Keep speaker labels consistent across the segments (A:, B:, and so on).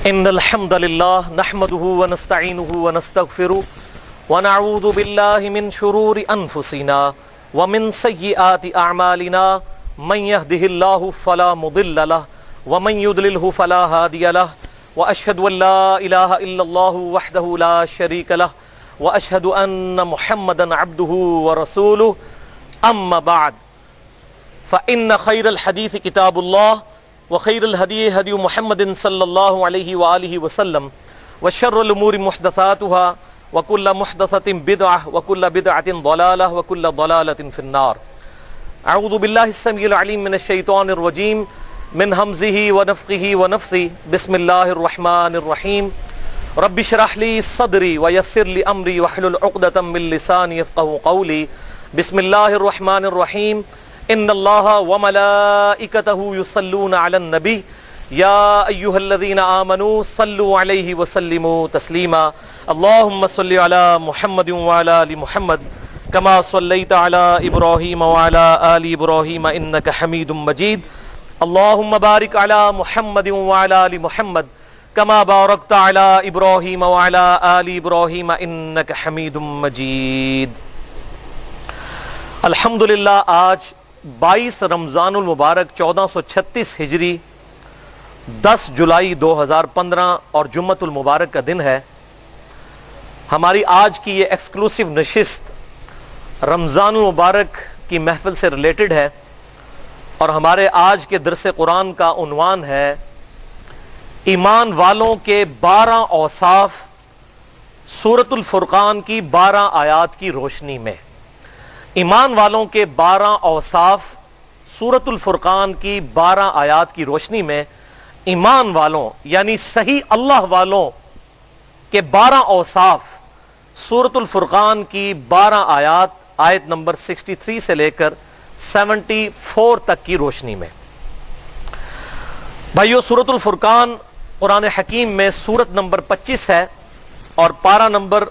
A: ان الحمد للہ نحمده ونستعینه ونستغفره ونعوذ باللہ من شرور انفسنا ومن سیئات اعمالنا من يهده اللہ فلا مضل له ومن يضلله فلا هادی له واشهد ان لا الہ الا اللہ وحدہ لا شریک له واشهد ان محمدا عبده ورسوله اما بعد فان خیر الحدیث کتاب اللہ وخیر الہدی ہدی محمد صلی اللہ علیہ وآلہ وسلم وشر الامور محدثاتها وکل محدثۃ بدعہ وکل بدعۃ ضلالہ وکل ضلالۃ فی النار۔ اعوذ باللہ السمیع العلیم من الشیطان الرجیم من ہمزہ ونفخہ ونفثہ بسم اللہ الرحمن الرحیم رب اشرح لی صدری ویسر لی امری واحلل عقدۃ من لسانی یفقہوا قولی بسم اللہ الرحمن الرحیم ان اللہ وملائکتہ یصلون علی النبی یا ایہا الذین آمنوا صلوا علیہ وسلموا تسلیما اللہم صل علی محمد وعلی آل محمد کما صلیت علی ابراہیم وعلی آل ابراہیم انک حمید مجید اللہم بارک علی محمد وعلی آل محمد کما بارکت علی ابراہیم وعلی آل ابراہیم انک حمید مجید۔ الحمدللہ آج 22 رمضان المبارک 1436 ہجری 10 جولائی 2015 اور جمعۃ المبارک کا دن ہے۔ ہماری آج کی یہ ایکسکلوسیو نشست رمضان المبارک کی محفل سے ریلیٹڈ ہے اور ہمارے آج کے درس قرآن کا عنوان ہے ایمان والوں کے 12 اوصاف سورۃ الفرقان کی 12 آیات کی روشنی میں۔ ایمان والوں کے 12 اوصاف سورۃ الفرقان کی 12 آیات کی روشنی میں ایمان والوں یعنی صحیح اللہ والوں کے 12 اوصاف سورۃ الفرقان کی 12 آیات آیت نمبر 63 سے لے کر 74 تک کی روشنی میں۔ بھائیو، سورۃ الفرقان قرآن حکیم میں سورت نمبر 25 ہے اور پارہ نمبر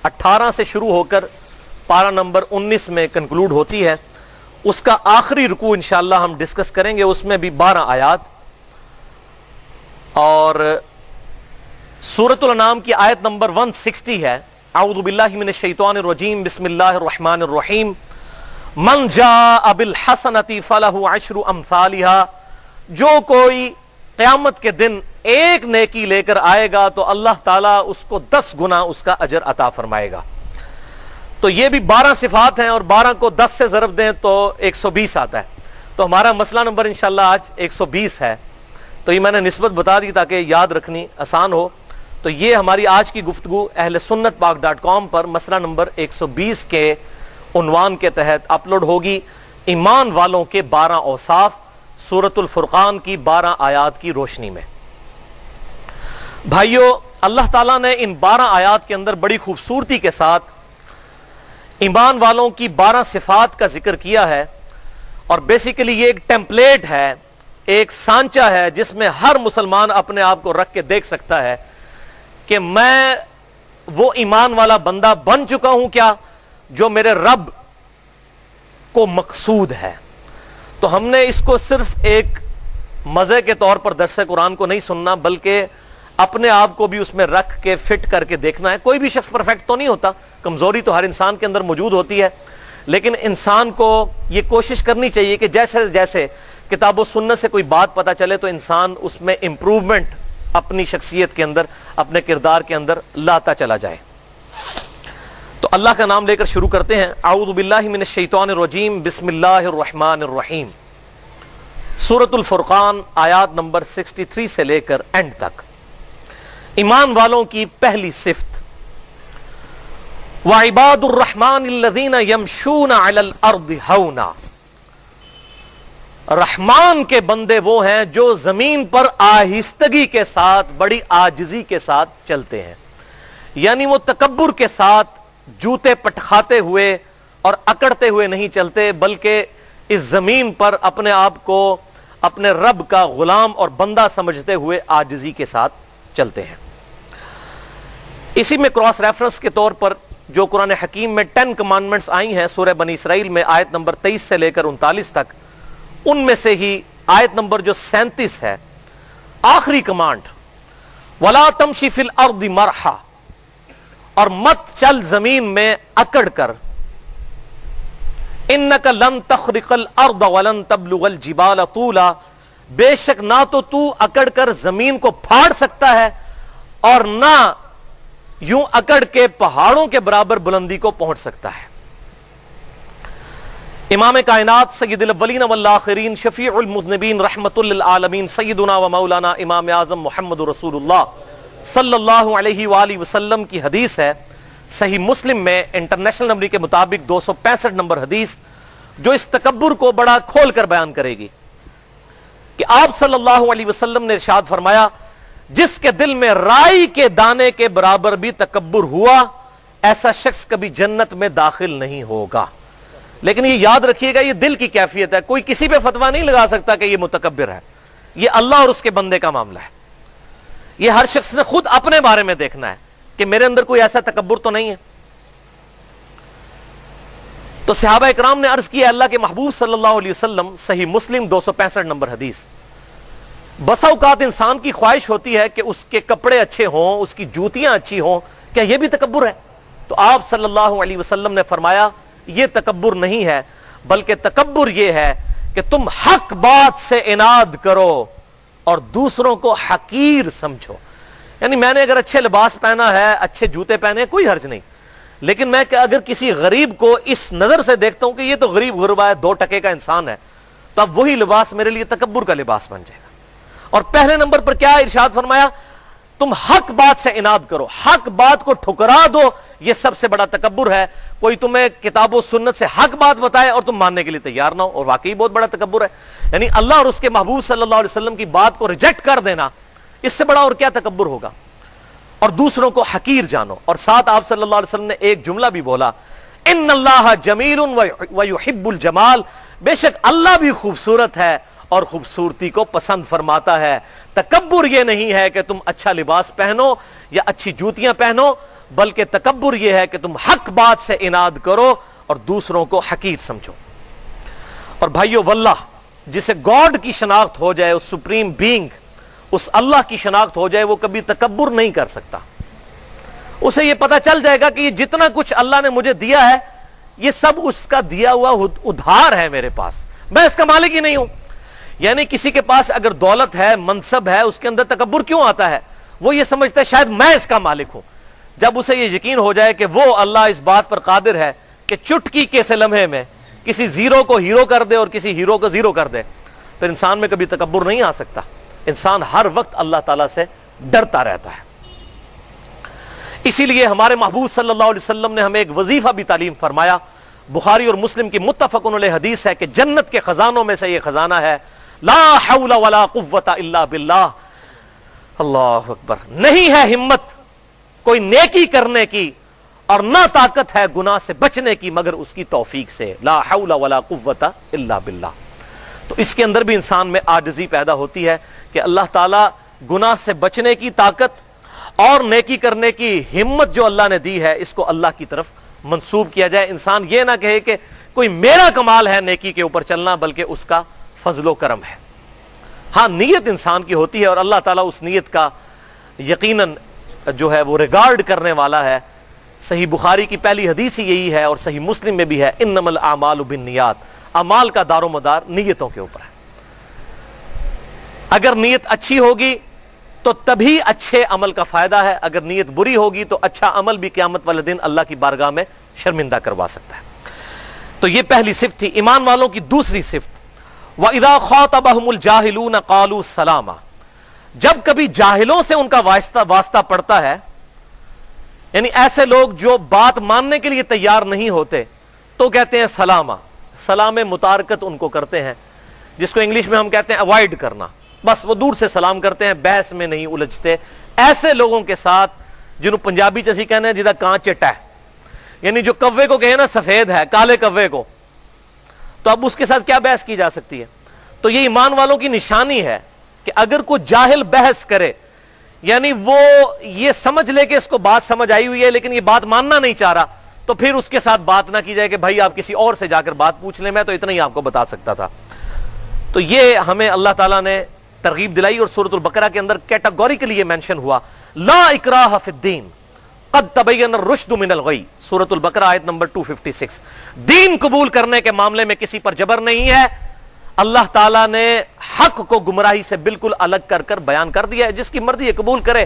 A: 18 سے شروع ہو کر پارہ نمبر 19 میں کنکلوڈ ہوتی ہے۔ اس کا آخری رکوع انشاءاللہ ہم ڈسکس کریں گے، اس میں بھی 12 آیات، اور سورۃ الانعام کی آیت نمبر 160 ہے۔ اعوذ باللہ من الشیطان الرجیم بسم اللہ الرحمن الرحیم من جاء بالحسنۃ فلہ عشر امثالھا، جو کوئی قیامت کے دن ایک نیکی لے کر آئے گا تو اللہ تعالیٰ اس کو 10 گنا اس کا اجر عطا فرمائے گا۔ تو یہ بھی 12 صفات ہیں اور 12 کو 10 سے ضرب دیں تو 120 آتا ہے۔ تو ہمارا مسئلہ نمبر انشاءاللہ آج 120 ہے۔ تو یہ میں نے نسبت بتا دی تاکہ یاد رکھنی آسان ہو۔ تو یہ ہماری آج کی گفتگو اہل سنت پاک.com پر مسئلہ نمبر 120 کے عنوان کے تحت اپلوڈ ہوگی، ایمان والوں کے 12 اوصاف سورۃ الفرقان کی 12 آیات کی روشنی میں۔ بھائیو، اللہ تعالیٰ نے ان 12 آیات کے اندر بڑی خوبصورتی کے ساتھ ایمان والوں کی 12 صفات کا ذکر کیا ہے، اور بیسیکلی یہ ایک ٹیمپلیٹ ہے، ایک سانچہ ہے جس میں ہر مسلمان اپنے آپ کو رکھ کے دیکھ سکتا ہے کہ میں وہ ایمان والا بندہ بن چکا ہوں کیا جو میرے رب کو مقصود ہے۔ تو ہم نے اس کو صرف ایک مزے کے طور پر درس قرآن کو نہیں سننا، بلکہ اپنے آپ کو بھی اس میں رکھ کے فٹ کر کے دیکھنا ہے۔ کوئی بھی شخص پرفیکٹ تو نہیں ہوتا، کمزوری تو ہر انسان کے اندر موجود ہوتی ہے، لیکن انسان کو یہ کوشش کرنی چاہیے کہ جیسے جیسے کتاب و سنت سے کوئی بات پتہ چلے تو انسان اس میں امپروومنٹ اپنی شخصیت کے اندر، اپنے کردار کے اندر لاتا چلا جائے۔ تو اللہ کا نام لے کر شروع کرتے ہیں۔ اعوذ باللہ من الشیطان الرجیم بسم اللہ الرحمن الرحیم۔ سورۃ الفرقان آیات نمبر 63 سے لے کر اینڈ تک۔ ایمان والوں کی پہلی صفت، وَعِبَادُ الرَّحْمَنِ الَّذِينَ يَمْشُونَ عَلَى الْأَرْضِ هَوْنًا، رحمان کے بندے وہ ہیں جو زمین پر آہستگی کے ساتھ، بڑی عاجزی کے ساتھ چلتے ہیں، یعنی وہ تکبر کے ساتھ جوتے پٹخاتے ہوئے اور اکڑتے ہوئے نہیں چلتے، بلکہ اس زمین پر اپنے آپ کو اپنے رب کا غلام اور بندہ سمجھتے ہوئے عاجزی کے ساتھ چلتے ہیں۔ اسی میں کراس ریفرنس کے طور پر جو قرآن حکیم میں 10 کمانڈمنٹس آئی ہیں سورہ بنی اسرائیل میں آیت نمبر 23 سے لے کر 39 تک، ان میں سے ہی آیت نمبر جو 37 ہے، آخری کمانڈ ولا تمشی فی الارض مرحا، اور مت چل زمین میں اکڑ کر، انک لن تخرق الارض ولن تبلغ الجبال طولا، بے شک نہ تو اکڑ کر زمین کو پھاڑ سکتا ہے اور نہ یوں اکڑ کے پہاڑوں کے برابر بلندی کو پہنچ سکتا ہے۔ امام کائنات سید الاولین والآخرین شفیع المذنبین رحمت للعالمین سیدنا و مولانا امام اعظم محمد رسول اللہ صلی اللہ علیہ وآلہ وسلم کی حدیث ہے، صحیح مسلم میں انٹرنیشنل نمبر کے مطابق 265 نمبر حدیث، جو اس تکبر کو بڑا کھول کر بیان کرے گی کہ آپ صلی اللہ علیہ وسلم نے ارشاد فرمایا، جس کے دل میں رائی کے دانے کے برابر بھی تکبر ہوا، ایسا شخص کبھی جنت میں داخل نہیں ہوگا۔ لیکن یہ یاد رکھیے گا، یہ دل کی کیفیت ہے، کوئی کسی پہ فتویٰ نہیں لگا سکتا کہ یہ متکبر ہے، یہ اللہ اور اس کے بندے کا معاملہ ہے۔ یہ ہر شخص نے خود اپنے بارے میں دیکھنا ہے کہ میرے اندر کوئی ایسا تکبر تو نہیں ہے۔ تو صحابہ اکرام نے عرض کیا، اللہ کے محبوب صلی اللہ علیہ وسلم، صحیح مسلم 265 نمبر حدیث، بسا اوقات انسان کی خواہش ہوتی ہے کہ اس کے کپڑے اچھے ہوں، اس کی جوتیاں اچھی ہوں، کیا یہ بھی تکبر ہے؟ تو آپ صلی اللہ علیہ وسلم نے فرمایا، یہ تکبر نہیں ہے، بلکہ تکبر یہ ہے کہ تم حق بات سے اناد کرو اور دوسروں کو حقیر سمجھو۔ یعنی میں نے اگر اچھے لباس پہنا ہے، اچھے جوتے پہنے، کوئی حرج نہیں، لیکن میں اگر کسی غریب کو اس نظر سے دیکھتا ہوں کہ یہ تو غریب غربا ہے، 2 ٹکے کا انسان ہے، تو اب وہی لباس میرے لیے تکبر کا لباس بن جائے گا۔ اور پہلے نمبر پر کیا ارشاد فرمایا؟ تم حق بات سے اناد کرو، حق بات کو ٹھکرا دو، یہ سب سے بڑا تکبر ہے۔ کوئی تمہیں کتاب و سنت سے حق بات بتائے اور تم ماننے کے لیے تیار نہ ہو، اور واقعی بہت بڑا تکبر ہے۔ یعنی اللہ اور اس کے محبوب صلی اللہ علیہ وسلم کی بات کو ریجیکٹ کر دینا، اس سے بڑا اور کیا تکبر ہوگا؟ اور دوسروں کو حقیر جانو۔ اور ساتھ آپ صلی اللہ علیہ وسلم نے ایک جملہ بھی بولا، ان اللہ جمیل ویحب الجمال، بے شک اللہ بھی خوبصورت ہے اور خوبصورتی کو پسند فرماتا ہے۔ تکبر یہ نہیں ہے کہ تم اچھا لباس پہنو یا اچھی جوتیاں پہنو، بلکہ تکبر یہ ہے کہ تم حق بات سے اناد کرو اور دوسروں کو حقیر سمجھو۔ اور بھائیو واللہ، جسے گاڈ کی شناخت ہو جائے، اس سپریم بینگ، اس اللہ کی شناخت ہو جائے، وہ کبھی تکبر نہیں کر سکتا۔ اسے یہ پتہ چل جائے گا کہ یہ جتنا کچھ اللہ نے مجھے دیا ہے، یہ سب اس کا دیا ہوا ادھار ہے میرے پاس، میں اس کا مالک ہی نہیں ہوں۔ یعنی کسی کے پاس اگر دولت ہے، منصب ہے، اس کے اندر تکبر کیوں آتا ہے؟ وہ یہ سمجھتا ہے شاید میں اس کا مالک ہوں۔ جب اسے یہ یقین ہو جائے کہ وہ اللہ اس بات پر قادر ہے کہ چٹکی کے سے لمحے میں کسی زیرو کو ہیرو کر دے اور کسی ہیرو کو زیرو کر دے، پھر انسان میں کبھی تکبر نہیں آ سکتا۔ انسان ہر وقت اللہ تعالیٰ سے ڈرتا رہتا ہے۔ اسی لیے ہمارے محبوب صلی اللہ علیہ وسلم نے ہمیں ایک وظیفہ بھی تعلیم فرمایا، بخاری اور مسلم کی متفق علیہ حدیث ہے کہ جنت کے خزانوں میں سے یہ خزانہ ہے، لا حول ولا قوت الا باللہ۔ اللہ اکبر، نہیں ہے ہمت کوئی نیکی کرنے کی اور نہ طاقت ہے گناہ سے بچنے کی مگر اس کی توفیق سے، لا حول ولا قوت الا باللہ۔ تو اس کے اندر بھی انسان میں عاجزی پیدا ہوتی ہے کہ اللہ تعالیٰ گناہ سے بچنے کی طاقت اور نیکی کرنے کی ہمت جو اللہ نے دی ہے، اس کو اللہ کی طرف منسوب کیا جائے۔ انسان یہ نہ کہے کہ کوئی میرا کمال ہے نیکی کے اوپر چلنا، بلکہ اس کا فضل و کرم ہے۔ ہاں، نیت انسان کی ہوتی ہے اور اللہ تعالیٰ اس نیت کا یقیناً جو ہے وہ ریگارڈ کرنے والا ہے۔ صحیح بخاری کی پہلی حدیث ہی یہی ہے اور صحیح مسلم میں بھی ہے، انما الاعمال بالنیات، اعمال کا دار و مدار نیتوں کے اوپر ہے۔ اگر نیت اچھی ہوگی تو تبھی اچھے عمل کا فائدہ ہے، اگر نیت بری ہوگی تو اچھا عمل بھی قیامت والے دن اللہ کی بارگاہ میں شرمندہ کروا سکتا ہے۔ تو یہ پہلی صفت تھی۔ ایمان والوں کی دوسری صفت، وَإِذَا خَاطَبَهُمُ الْجَاهِلُونَ قَالُوا سَلَامًا، جب کبھی جاہلوں سے ان کا واسطہ پڑتا ہے، یعنی ایسے لوگ جو بات ماننے کے لیے تیار نہیں ہوتے، تو کہتے ہیں سلامہ، سلام متارکت ان کو کرتے ہیں، جس کو انگلش میں ہم کہتے ہیں اوائڈ کرنا، بس وہ دور سے سلام کرتے ہیں، بحث میں نہیں الجھتے۔ ایسے لوگوں کے ساتھ جنہوں پنجابی چسی کہنے ہیں جدہ کان چٹا ہے، یعنی جو کوے کو کہے نا سفید ہے، کالے کوے کو، تو اب اس کے ساتھ کیا بحث کی جا سکتی ہے؟ تو یہ ایمان والوں کی نشانی ہے کہ اگر کوئی جاہل بحث کرے، یعنی وہ یہ سمجھ لے کہ اس کو بات سمجھ آئی ہوئی ہے لیکن یہ بات ماننا نہیں چاہ رہا، تو پھر اس کے ساتھ بات نہ کی جائے کہ بھائی آپ کسی اور سے جا کر بات پوچھ لیں، میں تو اتنا ہی آپ کو بتا سکتا تھا۔ تو یہ ہمیں اللہ تعالیٰ نے ترغیب دلائی اور سورۃ البقرہ کے اندر کیٹاگوریکلی یہ مینشن ہوا لا اکراہ فی الدین قد تبین الرشد من الغی، سورۃ البقرہ آیت نمبر 256۔ دین قبول کرنے کے معاملے میں کسی پر جبر نہیں ہے، اللہ تعالیٰ نے حق کو گمراہی سے بالکل الگ کر کر بیان کر دیا ہے، جس کی مرضی ہے قبول کرے۔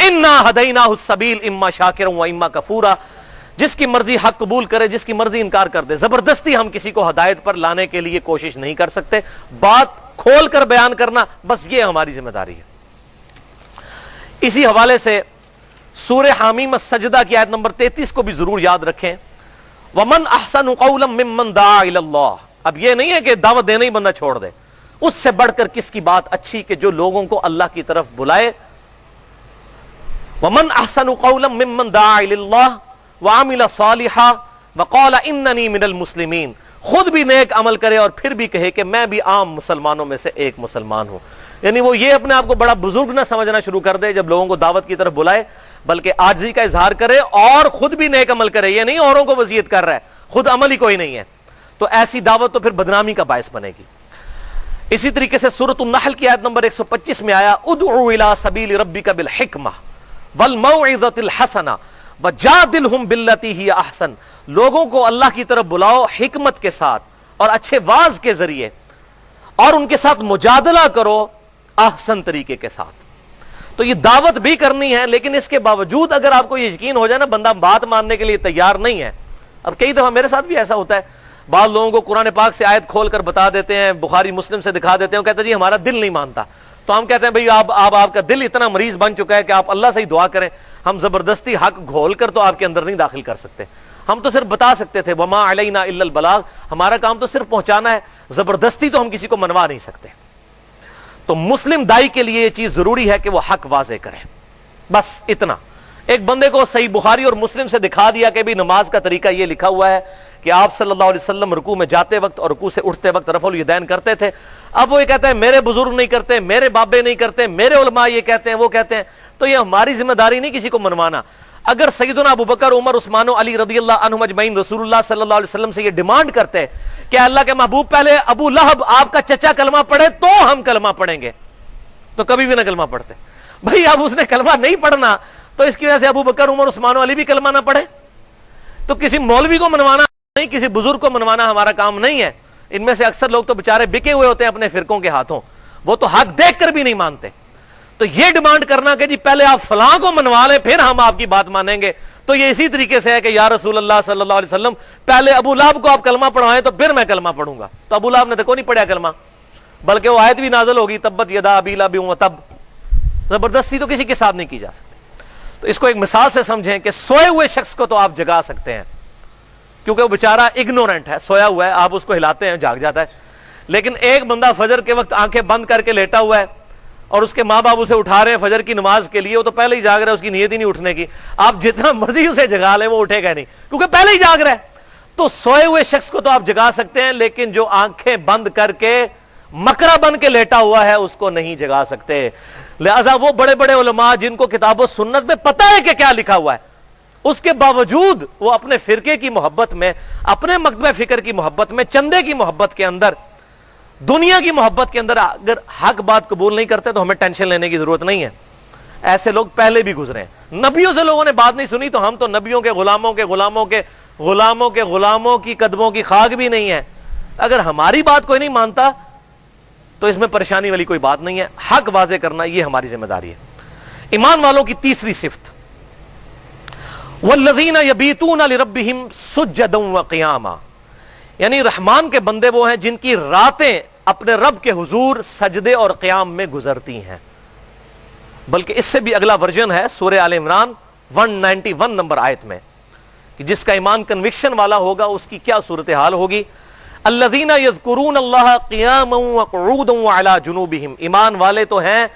A: انا ہدیناہ السبیل اما شاکرا و اما کفورا، جس کی مرضی حق قبول کرے، جس کی مرضی انکار کر دے۔ زبردستی ہم کسی کو ہدایت پر لانے کے لیے کوشش نہیں کر سکتے، بات کھول کر بیان کرنا بس یہ ہماری ذمہ داری ہے۔ اسی حوالے سے سورہ حامیم السجدہ کی آیت نمبر 33 کو بھی ضرور یاد رکھیں، وَمَنْ أَحْسَنُ قَوْلًا مِّمَّنْ دَعَا إِلَى اللَّهِ۔ اب یہ نہیں ہے کہ دعوت دینے ہی بندہ چھوڑ دے، اس سے بڑھ کر کس کی بات اچھی کہ جو لوگوں کو اللہ کی طرف بلائے۔ وَمَنْ أَحْسَنُ قَوْلًا مِّمَّنْ دَعَا إِلَى اللَّهِ وَعَمِلَ صَالِحًا وَقَالَ إِنَّنِي مِنَ الْمُسْلِمِينَ، خود بھی نیک عمل کرے اور پھر بھی کہے کہ میں بھی عام مسلمانوں میں سے ایک مسلمان ہوں۔ یعنی وہ یہ اپنے آپ کو بڑا بزرگ نہ سمجھنا شروع کر دے جب لوگوں کو دعوت کی طرف بلائے، بلکہ عاجزی کا اظہار کرے اور خود بھی نیک عمل کرے۔ یہ نہیں اوروں کو وصیت کر رہا ہے، خود عمل ہی کوئی نہیں ہے، تو ایسی دعوت تو پھر بدنامی کا باعث بنے گی۔ اسی طریقے سے سورۃ النحل کی آیت نمبر 125 میں آیا ادعو الی سبیل ربک بالحکمہ والموعظۃ الحسنہ وجادلہم باللتی ہی احسن، لوگوں کو اللہ کی طرف بلاؤ حکمت کے ساتھ اور اچھے واعظ کے ذریعے، اور ان کے ساتھ مجادلہ کرو احسن طریقے کے ساتھ۔ تو یہ دعوت بھی کرنی ہے، لیکن اس کے باوجود اگر آپ کو یہ یقین ہو جائے نا بندہ بات ماننے کے لیے تیار نہیں ہے۔ اب کئی دفعہ میرے ساتھ بھی ایسا ہوتا ہے، بعض لوگوں کو قرآن پاک سے آیت کھول کر بتا دیتے ہیں، بخاری مسلم سے دکھا دیتے ہیں، وہ کہتے ہیں جی ہمارا دل نہیں مانتا، تو ہم کہتے ہیں بھئی آپ کا دل اتنا مریض بن چکا ہے کہ آپ اللہ سے ہی دعا کریں، ہم زبردستی حق گھول کر تو آپ کے اندر نہیں داخل کر سکتے، ہم تو صرف بتا سکتے تھے وما علینا الا البلاغ، ہمارا کام تو صرف پہنچانا ہے، زبردستی تو ہم کسی کو منوا نہیں سکتے۔ تو مسلم دائی کے لیے یہ چیز ضروری ہے کہ وہ حق واضح کرے، بس اتنا۔ ایک بندے کو صحیح بخاری اور مسلم سے دکھا دیا کہ بھی نماز کا طریقہ یہ لکھا ہوا ہے کہ آپ صلی اللہ علیہ وسلم رکوع میں جاتے وقت اور رکوع سے اٹھتے وقت رفع الیدین کرتے تھے، اب وہ یہ کہتا ہے میرے بزرگ نہیں کرتے، میرے بابے نہیں کرتے، میرے علماء یہ کہتے ہیں وہ کہتے ہیں، تو یہ ہماری ذمہ داری نہیں کسی کو منوانا۔ اگر سیدنا ابو بکر، عمر، عثمان و علی رضی اللہ عنہم اجمعین رسول اللہ صلی اللہ علیہ وسلم سے یہ ڈیمانڈ کرتے کہ اللہ کے محبوب پہلے ابو لہب آپ کا چچا کلمہ پڑھے تو ہم کلمہ پڑھیں گے، تو کبھی بھی نہ کلمہ پڑھتے۔ بھائی اب اس نے کلمہ نہیں پڑھنا تو اس کی وجہ سے ابو بکر، عمر، عثمان و علی بھی کلمہ نہ پڑھے، تو کسی مولوی کو منوانا نہیں، کسی بزرگ کو منوانا ہمارا کام نہیں ہے۔ ان میں سے اکثر لوگ تو بےچارے بکے ہوئے ہوتے ہیں اپنے فرقوں کے ہاتھوں، وہ تو حق دیکھ کر بھی نہیں مانتے۔ تو یہ ڈیمانڈ کرنا کہ جی پہلے آپ فلاں کو منوا لیں پھر ہم آپ کی بات مانیں گے، تو یہ اسی طریقے سے ہے کہ یا رسول اللہ صلی اللہ علیہ وسلم پہلے ابو لہب کو آپ کلمہ پڑھوائیں تو پھر میں کلمہ پڑھوں گا، تو ابو لہب نے تو کوئی نہیں پڑھا کلمہ، بلکہ وہ آیت بھی نازل ہوگی تبت یدا ابی لہب وتب۔ زبردستی تو کسی کے ساتھ نہیں کی جا سکتی۔ تو اس کو ایک مثال سے سمجھیں کہ سوئے ہوئے شخص کو تو آپ جگا سکتے ہیں کیونکہ وہ بیچارہ اگنورنٹ ہے، سویا ہوا ہے، آپ اس کو ہلاتے ہیں جاگ جاتا ہے، لیکن ایک بندہ فجر کے وقت آنکھیں بند کر کے لیٹا ہوا ہے اور اس کے ماں باپ اسے اٹھا رہے ہیں فجر کی نماز کے لیے، وہ تو پہلے ہی جاگ رہا ہے، اس کی نیت ہی نہیں اٹھنے کی، آپ جتنا مرضی اسے جگا لیں وہ اٹھے گا نہیں کیونکہ پہلے ہی جاگ رہا ہے۔ تو سوئے ہوئے شخص کو تو آپ جگا سکتے ہیں، لیکن جو آنکھیں بند کر کے مکرا بن کے لیٹا ہوا ہے اس کو نہیں جگا سکتے۔ لہذا وہ بڑے بڑے علماء جن کو کتاب و سنت میں پتہ ہے کہ کیا لکھا ہوا ہے، اس کے باوجود وہ اپنے فرقے کی محبت میں، اپنے مکتبہ فکر کی محبت میں، چندے کی محبت کے اندر، دنیا کی محبت کے اندر اگر حق بات قبول نہیں کرتے تو ہمیں ٹینشن لینے کی ضرورت نہیں ہے۔ ایسے لوگ پہلے بھی گزرے ہیں، نبیوں سے لوگوں نے بات نہیں سنی تو ہم تو نبیوں کے غلاموں کے غلاموں کے غلاموں کے غلاموں کی قدموں کی خاک بھی نہیں ہے۔ اگر ہماری بات کوئی نہیں مانتا تو اس میں پریشانی والی کوئی بات نہیں ہے، حق واضح کرنا یہ ہماری ذمہ داری ہے۔ ایمان والوں کی تیسری صفت والذین یبیتون لربہم سجدا وقیاما، یعنی رحمان کے بندے وہ ہیں جن کی راتیں اپنے رب کے حضور سجدے اور قیام میں گزرتی ہیں۔ بلکہ اس سے بھی اگلا ورژن ہے سورہ آل عمران 191 نمبر آیت میں کہ جس کا ایمان کنوکشن والا ہوگا اس کی کیا صورتحال ہوگی۔ الذین یذکرون اللہ قیاما وقعودا وعلی جنوبہم، ایمان والے تو ہیں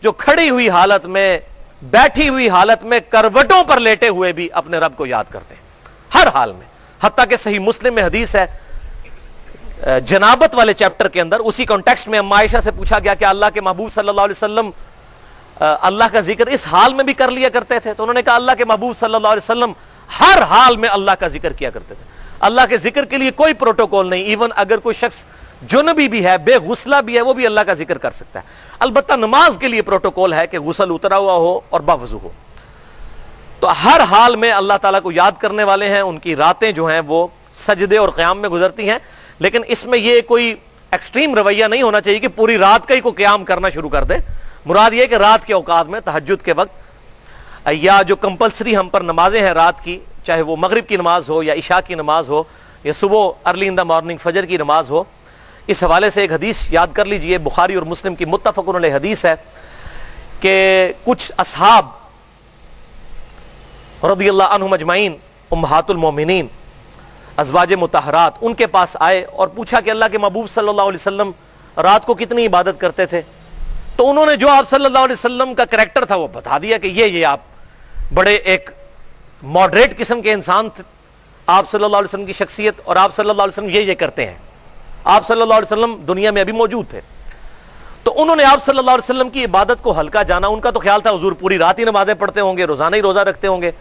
A: جو کھڑی ہوئی حالت میں، بیٹھی ہوئی حالت میں، کروٹوں پر لیٹے ہوئے بھی اپنے رب کو یاد کرتے ہیں ہر حال میں۔ حتیٰ کہ صحیح مسلم میں حدیث ہے جنابت والے چیپٹر کے اندر، اسی کانٹیکسٹ میں اما عائشہ سے پوچھا گیا کہ اللہ کے محبوب صلی اللہ علیہ وسلم اللہ کا ذکر اس حال میں بھی کر لیا کرتے تھے؟ تو انہوں نے کہا اللہ کے محبوب صلی اللہ علیہ وسلم ہر حال میں اللہ کا ذکر کیا کرتے تھے۔ اللہ کے ذکر کے لیے کوئی پروٹوکول نہیں، ایون اگر کوئی شخص جنبی بھی ہے، بے غسلہ بھی ہے، وہ بھی اللہ کا ذکر کر سکتا ہے۔ البتہ نماز کے لیے پروٹوکول ہے کہ غسل اترا ہوا ہو اور باوضو ہو۔ تو ہر حال میں اللہ تعالیٰ کو یاد کرنے والے ہیں، ان کی راتیں جو ہیں وہ سجدے اور قیام میں گزرتی ہیں، لیکن اس میں یہ کوئی ایکسٹریم رویہ نہیں ہونا چاہیے کہ پوری رات کا ہی کو قیام کرنا شروع کر دے۔ مراد یہ کہ رات کے اوقات میں تہجد کے وقت یا جو کمپلسری ہم پر نمازیں ہیں رات کی، چاہے وہ مغرب کی نماز ہو یا عشاء کی نماز ہو یا صبح ارلی ان دا مارننگ فجر کی نماز ہو، اس حوالے سے ایک حدیث یاد کر لیجئے، بخاری اور مسلم کی متفق علیہ حدیث ہے کہ کچھ اصحاب رضی اللہ عنہم اجمعین، امہات المومنین، ازواج مطہرات، ان کے پاس آئے اور پوچھا کہ اللہ کے محبوب صلی اللہ علیہ وسلم رات کو کتنی عبادت کرتے تھے؟ تو انہوں نے جو آپ صلی اللہ علیہ وسلم کا کریکٹر تھا وہ بتا دیا کہ یہ آپ بڑے ایک ماڈریٹ قسم کے انسان تھے، آپ صلی اللہ علیہ وسلم کی شخصیت، اور آپ صلی اللہ علیہ وسلم یہ کرتے ہیں۔ آپ صلی اللہ علیہ وسلم دنیا میں ابھی موجود تھے، تو انہوں نے آپ صلی اللہ علیہ وسلم کی عبادت کو ہلکا جانا۔ ان کا تو خیال تھا حضور پوری رات ہی نمازیں پڑھتے ہوں گے، روزانہ ہی روزہ رکھتے ہوں گے۔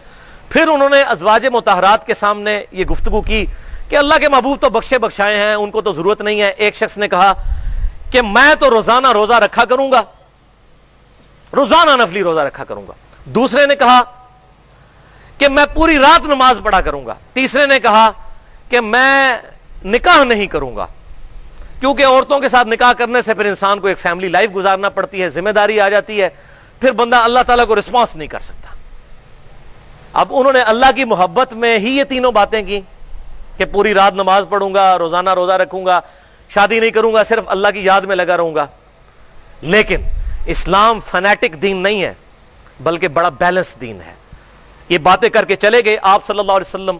A: پھر انہوں نے ازواج مطہرات کے سامنے یہ گفتگو کی کہ اللہ کے محبوب تو بخشے بخشائے ہیں، ان کو تو ضرورت نہیں ہے۔ ایک شخص نے کہا کہ میں تو روزانہ روزہ رکھا کروں گا، روزانہ نفلی روزہ رکھا کروں گا۔ دوسرے نے کہا کہ میں پوری رات نماز پڑھا کروں گا۔ تیسرے نے کہا کہ میں نکاح نہیں کروں گا، کیونکہ عورتوں کے ساتھ نکاح کرنے سے پھر انسان کو ایک فیملی لائف گزارنا پڑتی ہے، ذمہ داری آ جاتی ہے، پھر بندہ اللہ تعالیٰ کو رسپانس نہیں کر سکتا۔ اب انہوں نے اللہ کی محبت میں ہی یہ تینوں باتیں کی کہ پوری رات نماز پڑھوں گا، روزانہ روزہ رکھوں گا، شادی نہیں کروں گا، صرف اللہ کی یاد میں لگا رہوں گا۔ لیکن اسلام فنیٹک دین نہیں ہے، بلکہ بڑا بیلنس دین ہے۔ یہ باتیں کر کے چلے گئے۔ آپ صلی اللہ علیہ وسلم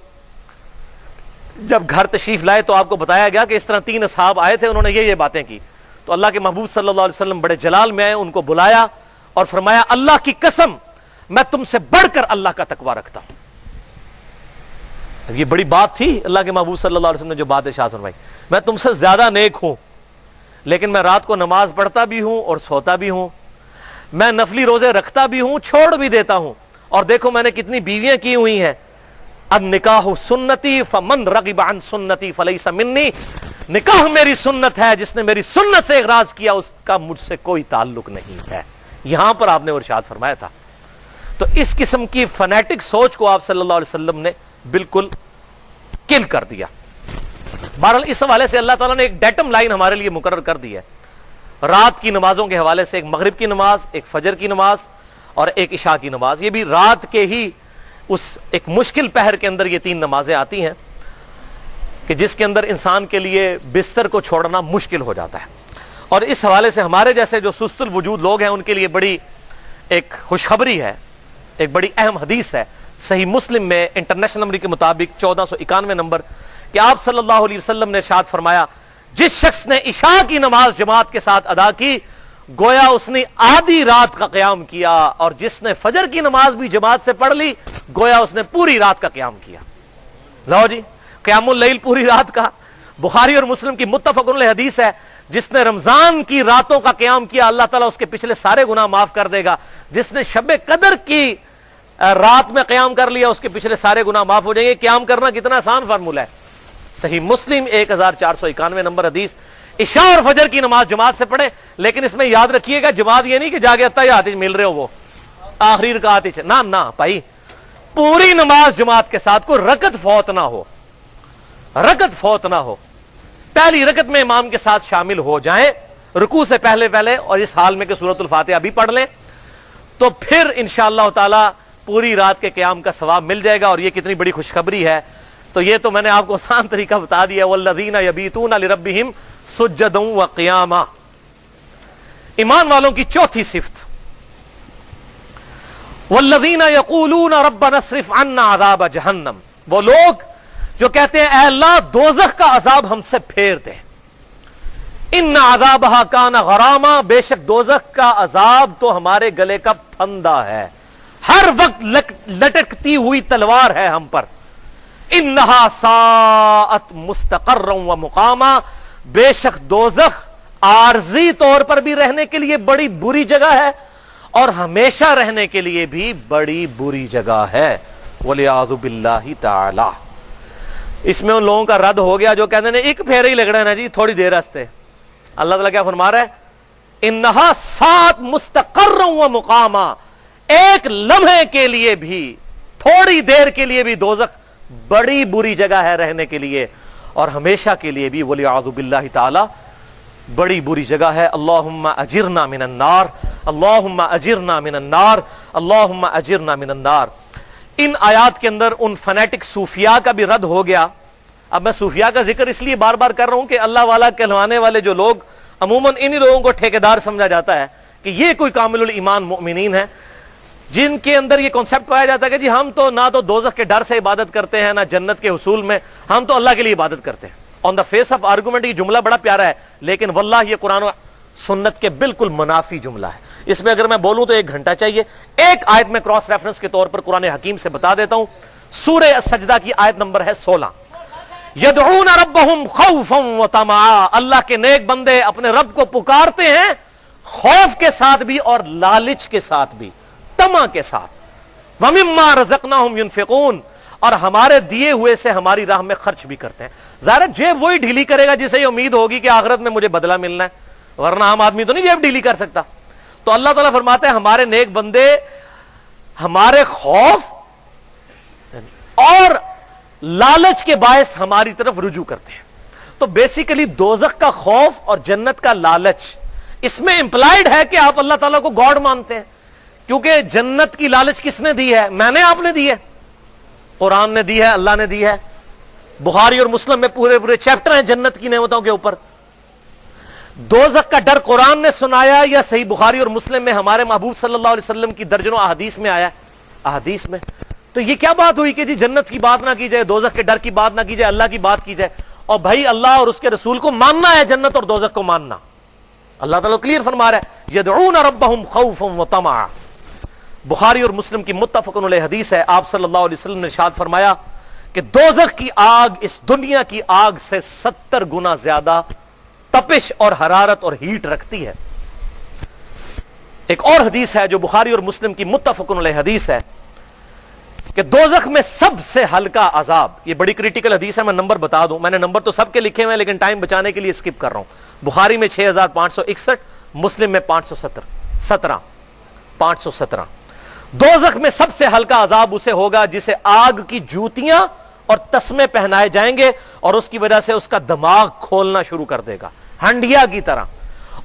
A: جب گھر تشریف لائے تو آپ کو بتایا گیا کہ اس طرح 3 اصحاب آئے تھے، انہوں نے یہ باتیں کی۔ تو اللہ کے محبوب صلی اللہ علیہ وسلم بڑے جلال میں آئے، ان کو بلایا اور فرمایا اللہ کی قسم میں تم سے بڑھ کر اللہ کا تقوی رکھتا ہوں۔ یہ بڑی بات تھی اللہ کے محبوب صلی اللہ علیہ وسلم نے جو بات ارشاد فرمائی، میں تم سے زیادہ نیک ہوں، لیکن میں رات کو نماز پڑھتا بھی ہوں اور سوتا بھی ہوں، میں نفلی روزے رکھتا بھی ہوں، چھوڑ بھی دیتا ہوں، اور دیکھو میں نے کتنی بیویاں کی ہوئی ہیں۔ اب نکاح سنتی فمن رغب عن سنتی فلیس منی، نکاح میری سنت ہے، جس نے میری سنت سے اغراض کیا اس کا مجھ سے کوئی تعلق نہیں ہے۔ یہاں پر آپ نے ارشاد فرمایا تھا۔ تو اس قسم کی فنیٹک سوچ کو آپ صلی اللہ علیہ وسلم نے بالکل کل کر دیا۔ بہرحال اس حوالے سے اللہ تعالیٰ نے ایک ڈیٹم لائن ہمارے لیے مقرر کر دی ہے، رات کی نمازوں کے حوالے سے، ایک مغرب کی نماز، ایک فجر کی نماز اور ایک عشاء کی نماز۔ یہ بھی رات کے ہی اس ایک مشکل پہر کے اندر یہ 3 نمازیں آتی ہیں کہ جس کے اندر انسان کے لیے بستر کو چھوڑنا مشکل ہو جاتا ہے۔ اور اس حوالے سے ہمارے جیسے جو سست الوجود لوگ ہیں ان کے لیے بڑی ایک خوشخبری ہے، ایک بڑی اہم حدیث ہے صحیح مسلم میں انٹرنیشنل نمبر کے مطابق 1491 نمبر، کہ آپ صلی اللہ علیہ وسلم نے ارشاد فرمایا جس شخص نے عشاء کی نماز جماعت کے ساتھ ادا کی گویا اس نے آدھی رات کا قیام کیا، اور جس نے فجر کی نماز بھی جماعت سے پڑھ لی گویا اس نے پوری رات کا قیام کیا۔ لو جی، قیام اللیل پوری رات کا۔ بخاری اور مسلم کی متفق علیہ حدیث ہے، جس نے رمضان کی راتوں کا قیام کیا اللہ تعالیٰ اس کے پچھلے سارے گناہ معاف کر دے گا، جس نے شب قدر کی رات میں قیام کر لیا اس کے پچھلے سارے گناہ معاف ہو جائیں گے۔ قیام کرنا کتنا آسان فارمولہ ہے۔ صحیح مسلم 1491 نمبر حدیث۔ عشاء اور فجر کی نماز جماعت سے پڑھے، لیکن اس میں یاد رکھیے گا جماعت یہ نہیں کہ جا کے اتحیات مل رہے ہو وہ آخری رکعت نہ بھائی، پوری نماز جماعت کے ساتھ، کوئی رکعت فوت نہ ہو، رکعت فوت نہ ہو۔ پہلی رکعت میں امام کے ساتھ شامل ہو جائیں رکوع سے پہلے، اور اس حال میں کہ سورۃ الفاتحہ بھی پڑھ لیں، تو پھر انشاءاللہ تعالی پوری رات کے قیام کا ثواب مل جائے گا۔ اور یہ کتنی بڑی خوشخبری ہے، تو یہ تو میں نے آپ کو آسان طریقہ بتا دیا۔ والذین یبیتون لربہم سجدا وقیاما۔ ایمان والوں کی چوتھی صفت، والذین یقولون ربنا اصرف عنا عذاب جہنم، وہ لوگ جو کہتے ہیں اے اللہ دوزخ کا عذاب ہم سے پھیر دے۔ ان عذابها کان غراما، بے شک دوزخ کا عذاب تو ہمارے گلے کا پھندا ہے، ہر وقت لٹکتی ہوئی تلوار ہے ہم پر۔ انہا ساعت مستقرا و مقاما، بے شک دوزخ عارضی طور پر بھی رہنے کے لیے بڑی بری جگہ ہے اور ہمیشہ رہنے کے لیے بھی بڑی بری جگہ ہے، والعیاذ باللہ تعالی۔ اس میں ان لوگوں کا رد ہو گیا جو کہتے ہیں ایک پھیرا ہی لگنا ہے نا جی تھوڑی دیر راستے. اللہ تعالیٰ کیا فرما رہا ہے؟ انہا سات مستقر و مقاما, ایک لمحے کے لیے بھی, تھوڑی دیر کے لیے بھی دوزخ بڑی بری جگہ ہے رہنے کے لیے, اور ہمیشہ کے لیے بھی وَلِعَاذُ بِاللَّهِ تعالی بڑی بری جگہ ہے. اللہم اجرنا من النار, اللہم اجرنا من النار, اللہم اجرنا من النار. ان آیات کے اندر ان فنیٹک صوفیاء کا بھی رد ہو گیا. اب میں صوفیاء کا ذکر اس لیے بار بار کر رہا ہوں کہ اللہ والا کہلوانے والے جو لوگ عموماً انہی لوگوں کو ٹھیکیدار سمجھا جاتا ہے کہ یہ کوئی کامل الایمان مؤمنین ہیں, جن کے اندر یہ کنسپٹ پایا جاتا ہے کہ جی ہم تو نہ تو دوزخ کے ڈر سے عبادت کرتے ہیں نہ جنت کے حصول میں, ہم تو اللہ کے لیے عبادت کرتے ہیں. آن دا فیس آف آرگومنٹ یہ جملہ بڑا پیارا ہے, لیکن واللہ یہ قرآن و سنت کے بالکل منافی جملہ ہے. اس میں اگر میں بولوں تو 1 گھنٹہ چاہیے. ایک آیت میں کراس ریفرنس کے طور پر قرآن حکیم سے بتا دیتا ہوں. سورہ السجدہ کی آیت نمبر ہے 16. یدعون ربہم خوفا وطمعا, اللہ کے نیک بندے اپنے رب کو پکارتے ہیں خوف کے ساتھ بھی اور لالچ کے ساتھ بھی, طمع کے ساتھ. وَمِمَّا رَزَقْنَاهُمْ يُنْفِقُونَ, اور ہمارے دیے ہوئے سے ہماری راہ میں خرچ بھی کرتے ہیں. ظاہر جیب وہی ڈھیلی کرے گا جسے یہ امید ہوگی کہ آخرت میں مجھے بدلہ ملنا ہے, ورنہ عام آدمی تو نہیں جیب ڈھیلی کر سکتا. تو اللہ تعالیٰ فرماتے ہیں ہمارے نیک بندے ہمارے خوف اور لالچ کے باعث ہماری طرف رجوع کرتے ہیں. تو بیسیکلی دوزخ کا خوف اور جنت کا لالچ, اس میں امپلائیڈ ہے کہ آپ اللہ تعالیٰ کو گاڈ مانتے ہیں, کیونکہ جنت کی لالچ کس نے دی ہے؟ میں نے, آپ نے دی ہے, قرآن نے دی ہے, اللہ نے دی ہے. بخاری اور مسلم میں پورے چیپٹر ہیں جنت کی نعمتوں کے اوپر. دوزخ کا ڈر قرآن نے سنایا یا صحیح بخاری اور مسلم میں ہمارے محبوب صلی اللہ علیہ وسلم کی درجنوں احادیث میں آیا ہے؟ احادیث میں. تو یہ کیا بات ہوئی کہ جی جنت کی بات نہ کی جائے, دوزخ کے ڈر کی بات نہ کی جائے, اللہ کی بات کی جائے؟ اور بھائی اللہ اور اس کے رسول کو ماننا ہے, جنت اور دوزخ کو ماننا. اللہ تعالیٰ کلیئر فرما رہا ہے یدعون ربہم خوفا وطمعا. بخاری اور مسلم کی متفق علیہ حدیث ہے, آپ صلی اللہ علیہ وسلم نے ارشاد فرمایا کہ دوزخ کی آگ اس دنیا کی آگ سے 70 گنا زیادہ تپش اور حرارت اور ہیٹ رکھتی ہے. ایک اور حدیث ہے جو بخاری اور مسلم کی متفق علیہ حدیث ہے کہ دوزخ میں سب سے ہلکا عذاب, یہ بڑی کریٹیکل حدیث ہے, میں نمبر بتا دوں, میں نے نمبر تو سب کے لکھے ہوئے ہیں لیکن ٹائم بچانے کے لیے اسکپ کر رہا ہوں. بخاری میں 6561, مسلم میں 517. دوزخ میں سب سے ہلکا عذاب اسے ہوگا جسے آگ کی جوتیاں اور تسمے پہنائے جائیں گے اور اس کی وجہ سے اس کا دماغ کھولنا شروع کر دے گا ہنڈیا کی طرح,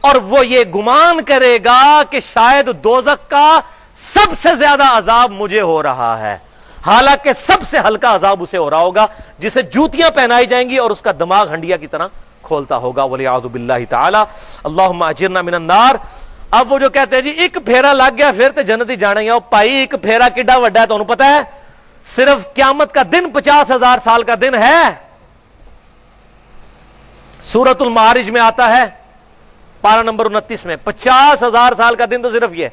A: اور وہ یہ گمان کرے گا کہ شاید دوزخ کا سب سے زیادہ عذاب مجھے ہو رہا ہے, حالانکہ سب سے ہلکا عذاب اسے ہو رہا ہوگا جسے جوتیاں پہنائی جائیں گی اور اس کا دماغ ہنڈیا کی طرح کھولتا ہوگا. وَلِعَاذُ بِاللَّهِ تَعَالَى اللہم اجرنا من النار. اب وہ جو کہتے ہیں جی ایک پھیرا لگ گیا پھر تے جنت ہی جانا ہی ہے, بھائی ایک پھیرا کڈا وڈا ہے تمہیں پتا ہے؟ صرف قیامت کا دن 50,000 سال کا دن ہے. سورۃ المعارج میں آتا ہے پارہ نمبر 29 میں 50,000 سال کا دن تو صرف یہ.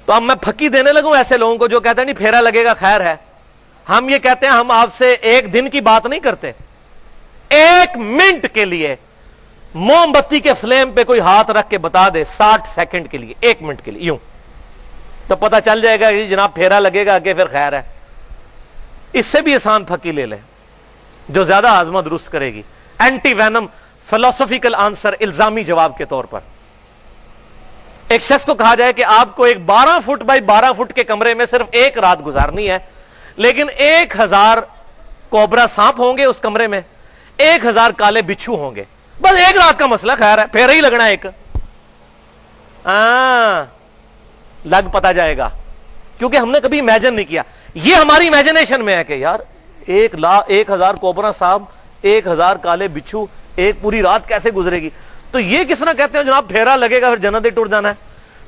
A: تو اب میں پھکی دینے لگوں ایسے لوگوں کو جو کہتے ہیں نہیں پھیرا لگے گا خیر ہے. ہم یہ کہتے ہیں ہم آپ سے ایک دن کی بات نہیں کرتے, 1 منٹ کے لیے موم بتی کے فلیم پہ کوئی ہاتھ رکھ کے بتا دے 60 سیکنڈ کے لیے, 1 منٹ کے لیے یوں, تو پتہ چل جائے گا کہ جناب پھیرا لگے گا کہ پھر خیر ہے. اس سے بھی آسان پھکی لے لیں جو زیادہ ہاضمہ درست کرے گی. اینٹی وینم فلسفیکل آنسر, الزامی جواب کے طور پر ایک شخص کو کہا جائے کہ آپ کو ایک 12 فٹ بائی 12 فٹ کے کمرے میں صرف 1 رات گزارنی ہے, لیکن 1000 کوبرا سانپ ہوں گے اس کمرے میں, 1000 کالے بچھو ہوں گے, بس 1 رات کا مسئلہ خیر ہے, پھر ہی لگنا ایک. لگ پتا جائے گا کیونکہ ہم نے کبھی امیجن نہیں کیا. یہ ہماری امیجنیشن میں ہے کہ یار 1000 کوبرا سانپ, 1000 کالے بچھو, ایک پوری رات کیسے گزرے گی؟ تو یہ کس طرح کہتے ہیں جناب پھیرا لگے گا پھر جنت ٹوٹ جانا ہے.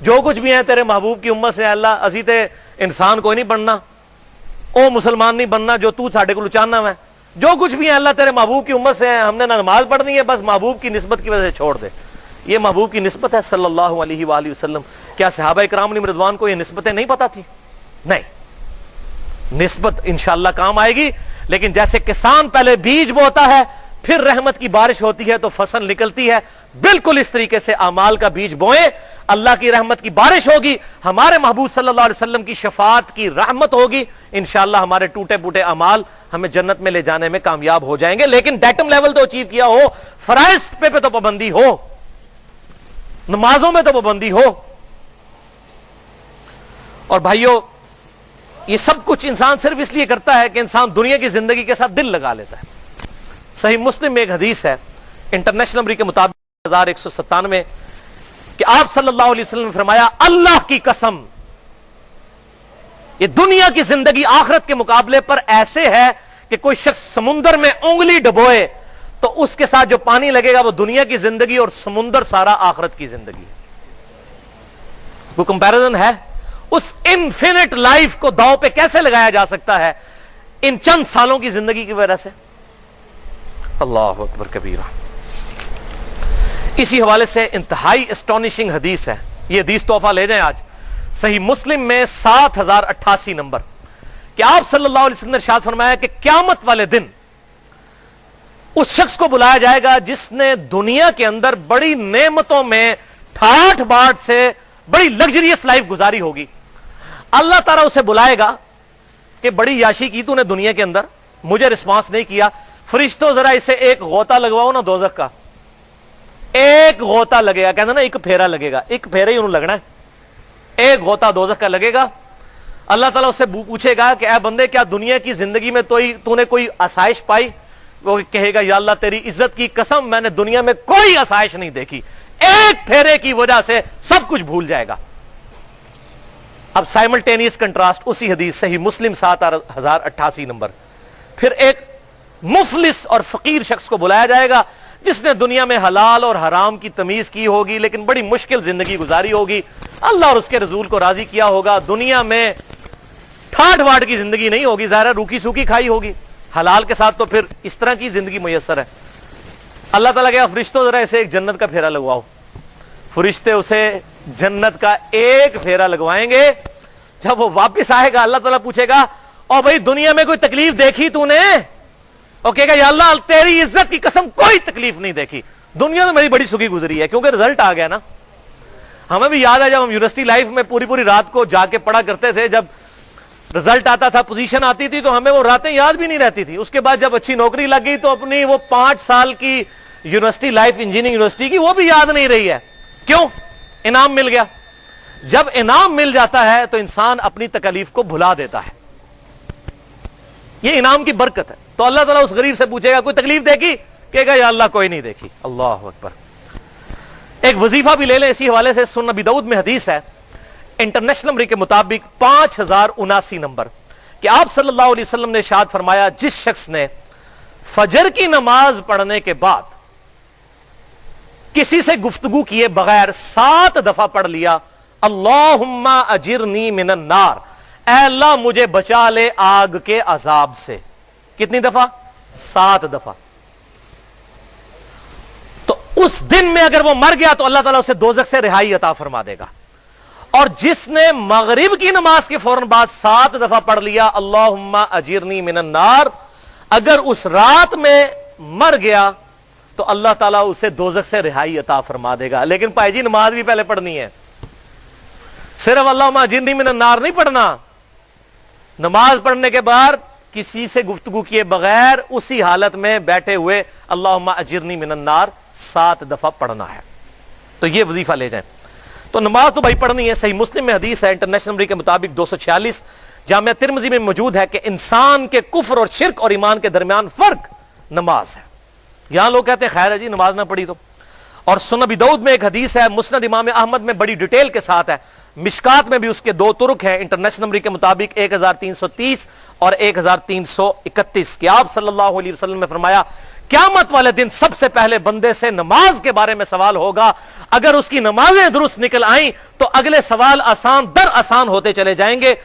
A: جو کچھ بھی ہے تیرے محبوب کی امت سے اللہ, اسی تے انسان کوئی نہیں بننا, او مسلمان نہیں بننا جو تو ساڈے کو لچانا ہے. جو کچھ بھی ہے اللہ تیرے محبوب کی امت سے ہے, ہم نے نہ نماز پڑھنی ہے, بس محبوب کی نسبت کی وجہ سے چھوڑ دے. یہ محبوب کی نسبت ہے صلی اللہ علیہ وآلہ وسلم. کیا صحابہ کرام علیہم رضوان کو یہ نسبتیں نہیں پتا تھی؟ نہیں, نسبت انشاءاللہ کام آئے گی. لیکن جیسے کسان پہلے بیج بوتا ہے پھر رحمت کی بارش ہوتی ہے تو فصل نکلتی ہے, بالکل اس طریقے سے اعمال کا بیج بوئیں, اللہ کی رحمت کی بارش ہوگی, ہمارے محبوب صلی اللہ علیہ وسلم کی شفاعت کی رحمت ہوگی, انشاءاللہ ہمارے ٹوٹے پوٹے اعمال ہمیں جنت میں لے جانے میں کامیاب ہو جائیں گے. لیکن ڈیٹم لیول تو اچیو کیا ہو, فرائض پہ تو پابندی ہو, نمازوں میں تو پابندی ہو. اور بھائیو, یہ سب کچھ انسان صرف اس لیے کرتا ہے کہ انسان دنیا کی زندگی کے ساتھ دل لگا لیتا ہے. صحیح مسلم میں ایک حدیث ہے انٹرنیشنل نمبر کے مطابق 1197 کہ آپ صلی اللہ علیہ وسلم نے فرمایا, اللہ کی قسم یہ دنیا کی زندگی آخرت کے مقابلے پر ایسے ہے کہ کوئی شخص سمندر میں انگلی ڈبوئے تو اس کے ساتھ جو پانی لگے گا وہ دنیا کی زندگی اور سمندر سارا آخرت کی زندگی ہے. وہ کمپیریزن ہے. اس انفینٹ لائف کو داؤ پہ کیسے لگایا جا سکتا ہے ان چند سالوں کی زندگی کی وجہ سے؟ اللہ اکبر کبیرہ. اسی حوالے سے انتہائی اسٹونشنگ حدیث ہے, یہ حدیث تحفہ لے جائیں آج, صحیح مسلم میں 7088 نمبر, کہ آپ صلی اللہ علیہ وسلم نے ارشاد فرمایا کہ قیامت والے دن اس شخص کو بلایا جائے گا جس نے دنیا کے اندر بڑی نعمتوں میں ٹھاٹھ باٹھ سے بڑی لگژریس لائف گزاری ہوگی. اللہ تعالیٰ اسے بلائے گا کہ بڑی یاشی کی تو نے دنیا کے اندر, مجھے رسپانس نہیں کیا, فرشتوں ذرا اسے ایک غوطہ لگواؤ نا دوزخ کا. ایک غوطہ لگے گا, کہنا نا ایک پھیرا لگے گا, ایک پھیرا ہی انہوں لگنا ہے, ایک غوطہ دوزخ کا لگے گا. اللہ تعالیٰ اسے پوچھے گا کہ اے بندے کیا دنیا کی زندگی میں تو نے کوئی آسائش پائی؟ وہ کہے گا یا اللہ تیری عزت کی قسم میں نے دنیا میں کوئی آسائش نہیں دیکھی, ایک پھیرے کی وجہ سے سب کچھ بھول جائے گا. اب سائملٹینیس کنٹراسٹ اسی حدیث صحیح مسلم 7088 نمبر, پھر ایک مفلس اور فقیر شخص کو بلایا جائے گا جس نے دنیا میں حلال اور حرام کی تمیز کی ہوگی لیکن بڑی مشکل زندگی گزاری ہوگی, اللہ اور اس کے رسول کو راضی کیا ہوگا, دنیا میں ٹھاٹ واٹ کی زندگی نہیں ہوگی, ظاہر روکی سوکی کھائی ہوگی, حلال کے ساتھ تو پھر اس طرح کی زندگی میسر ہے. اللہ تعالیٰ کہا فرشتوں ذرا اسے ایک جنت کا پھیرا لگواؤ. فرشتے اسے جنت کا ایک پھیرا لگوائیں گے. جب وہ واپس آئے گا اللہ تعالیٰ پوچھے گا او بھائی دنیا میں کوئی تکلیف دیکھی تو نے؟ اور کہے گا یا اللہ تیری عزت کی قسم کوئی تکلیف نہیں دیکھی, دنیا تو میری بڑی سخی گزری ہے, کیونکہ رزلٹ آ گیا نا. ہمیں بھی یاد ہے جب ہم یونیورسٹی لائف میں پوری رات کو جا کے پڑھا کرتے تھے, جب رزلٹ آتا تھا, پوزیشن آتی تھی تو ہمیں وہ راتیں یاد بھی نہیں رہتی تھی. اس کے بعد جب اچھی نوکری لگ گئی تو اپنی وہ 5 سال کی یونیورسٹی لائف انجینئرنگ یونیورسٹی کی وہ بھی یاد نہیں رہی ہے. کیوں؟ انعام مل گیا. جب انعام مل جاتا ہے تو انسان اپنی تکلیف کو بھلا دیتا ہے, یہ انعام کی برکت ہے. تو اللہ تعالیٰ اس غریب سے پوچھے گا کوئی تکلیف دیکھی؟ کہے گا یا اللہ کوئی نہیں دیکھی. اللہ اکبر. ایک وظیفہ بھی لے لیں اسی حوالے سے, سنن ابی داؤد میں حدیث ہے انٹرنیشنل نمبر کے مطابق 5079 نمبر, کہ آپ صلی اللہ علیہ وسلم نے ارشاد فرمایا جس شخص نے فجر کی نماز پڑھنے کے بعد کسی سے گفتگو کیے بغیر 7 دفعہ پڑھ لیا اللہم اجرنی من النار, اے اللہ مجھے بچا لے آگ کے عذاب سے. کتنی دفعہ؟ 7 دفعہ. تو اس دن میں اگر وہ مر گیا تو اللہ تعالیٰ اسے دوزخ سے رہائی عطا فرما دے گا. اور جس نے مغرب کی نماز کے فوراً بعد 7 دفعہ پڑھ لیا اللہم اجرنی من النار, اگر اس رات میں مر گیا تو اللہ تعالیٰ اسے دوزخ سے رہائی عطا فرما دے گا. لیکن بھائی جی نماز بھی پہلے پڑھنی ہے, صرف اللہم اجرنی من النار نہیں پڑھنا. نماز پڑھنے کے بعد کسی سے گفتگو کیے بغیر اسی حالت میں بیٹھے ہوئے اللہم اجرنی من النار 7 دفعہ پڑھنا ہے. تو یہ وظیفہ لے جائیں. تو نماز تو بھائی پڑھنی ہے. صحیح مسلم میں حدیث ہے انٹرنیشنل نمبر کے مطابق 246, جامعہ ترمذی میں موجود ہے کہ انسان کے کفر اور شرک اور ایمان کے درمیان فرق نماز ہے. یہاں لوگ کہتے ہیں خیر ہے جی نماز نہ پڑھی تو. اور سنن ابی داؤد میں ایک حدیث ہے, مسند امام احمد میں بڑی ڈیٹیل کے ساتھ ہے, مشکات میں بھی اس کے 2 طرق ہیں انٹرنیشنل نمبر کے مطابق 1330 اور 1331, کہ آپ صلی اللہ علیہ وسلم نے فرمایا قیامت والے دن سب سے پہلے بندے سے نماز کے بارے میں سوال ہوگا. اگر اس کی نمازیں درست نکل آئیں تو اگلے سوال آسان در آسان ہوتے چلے جائیں گے,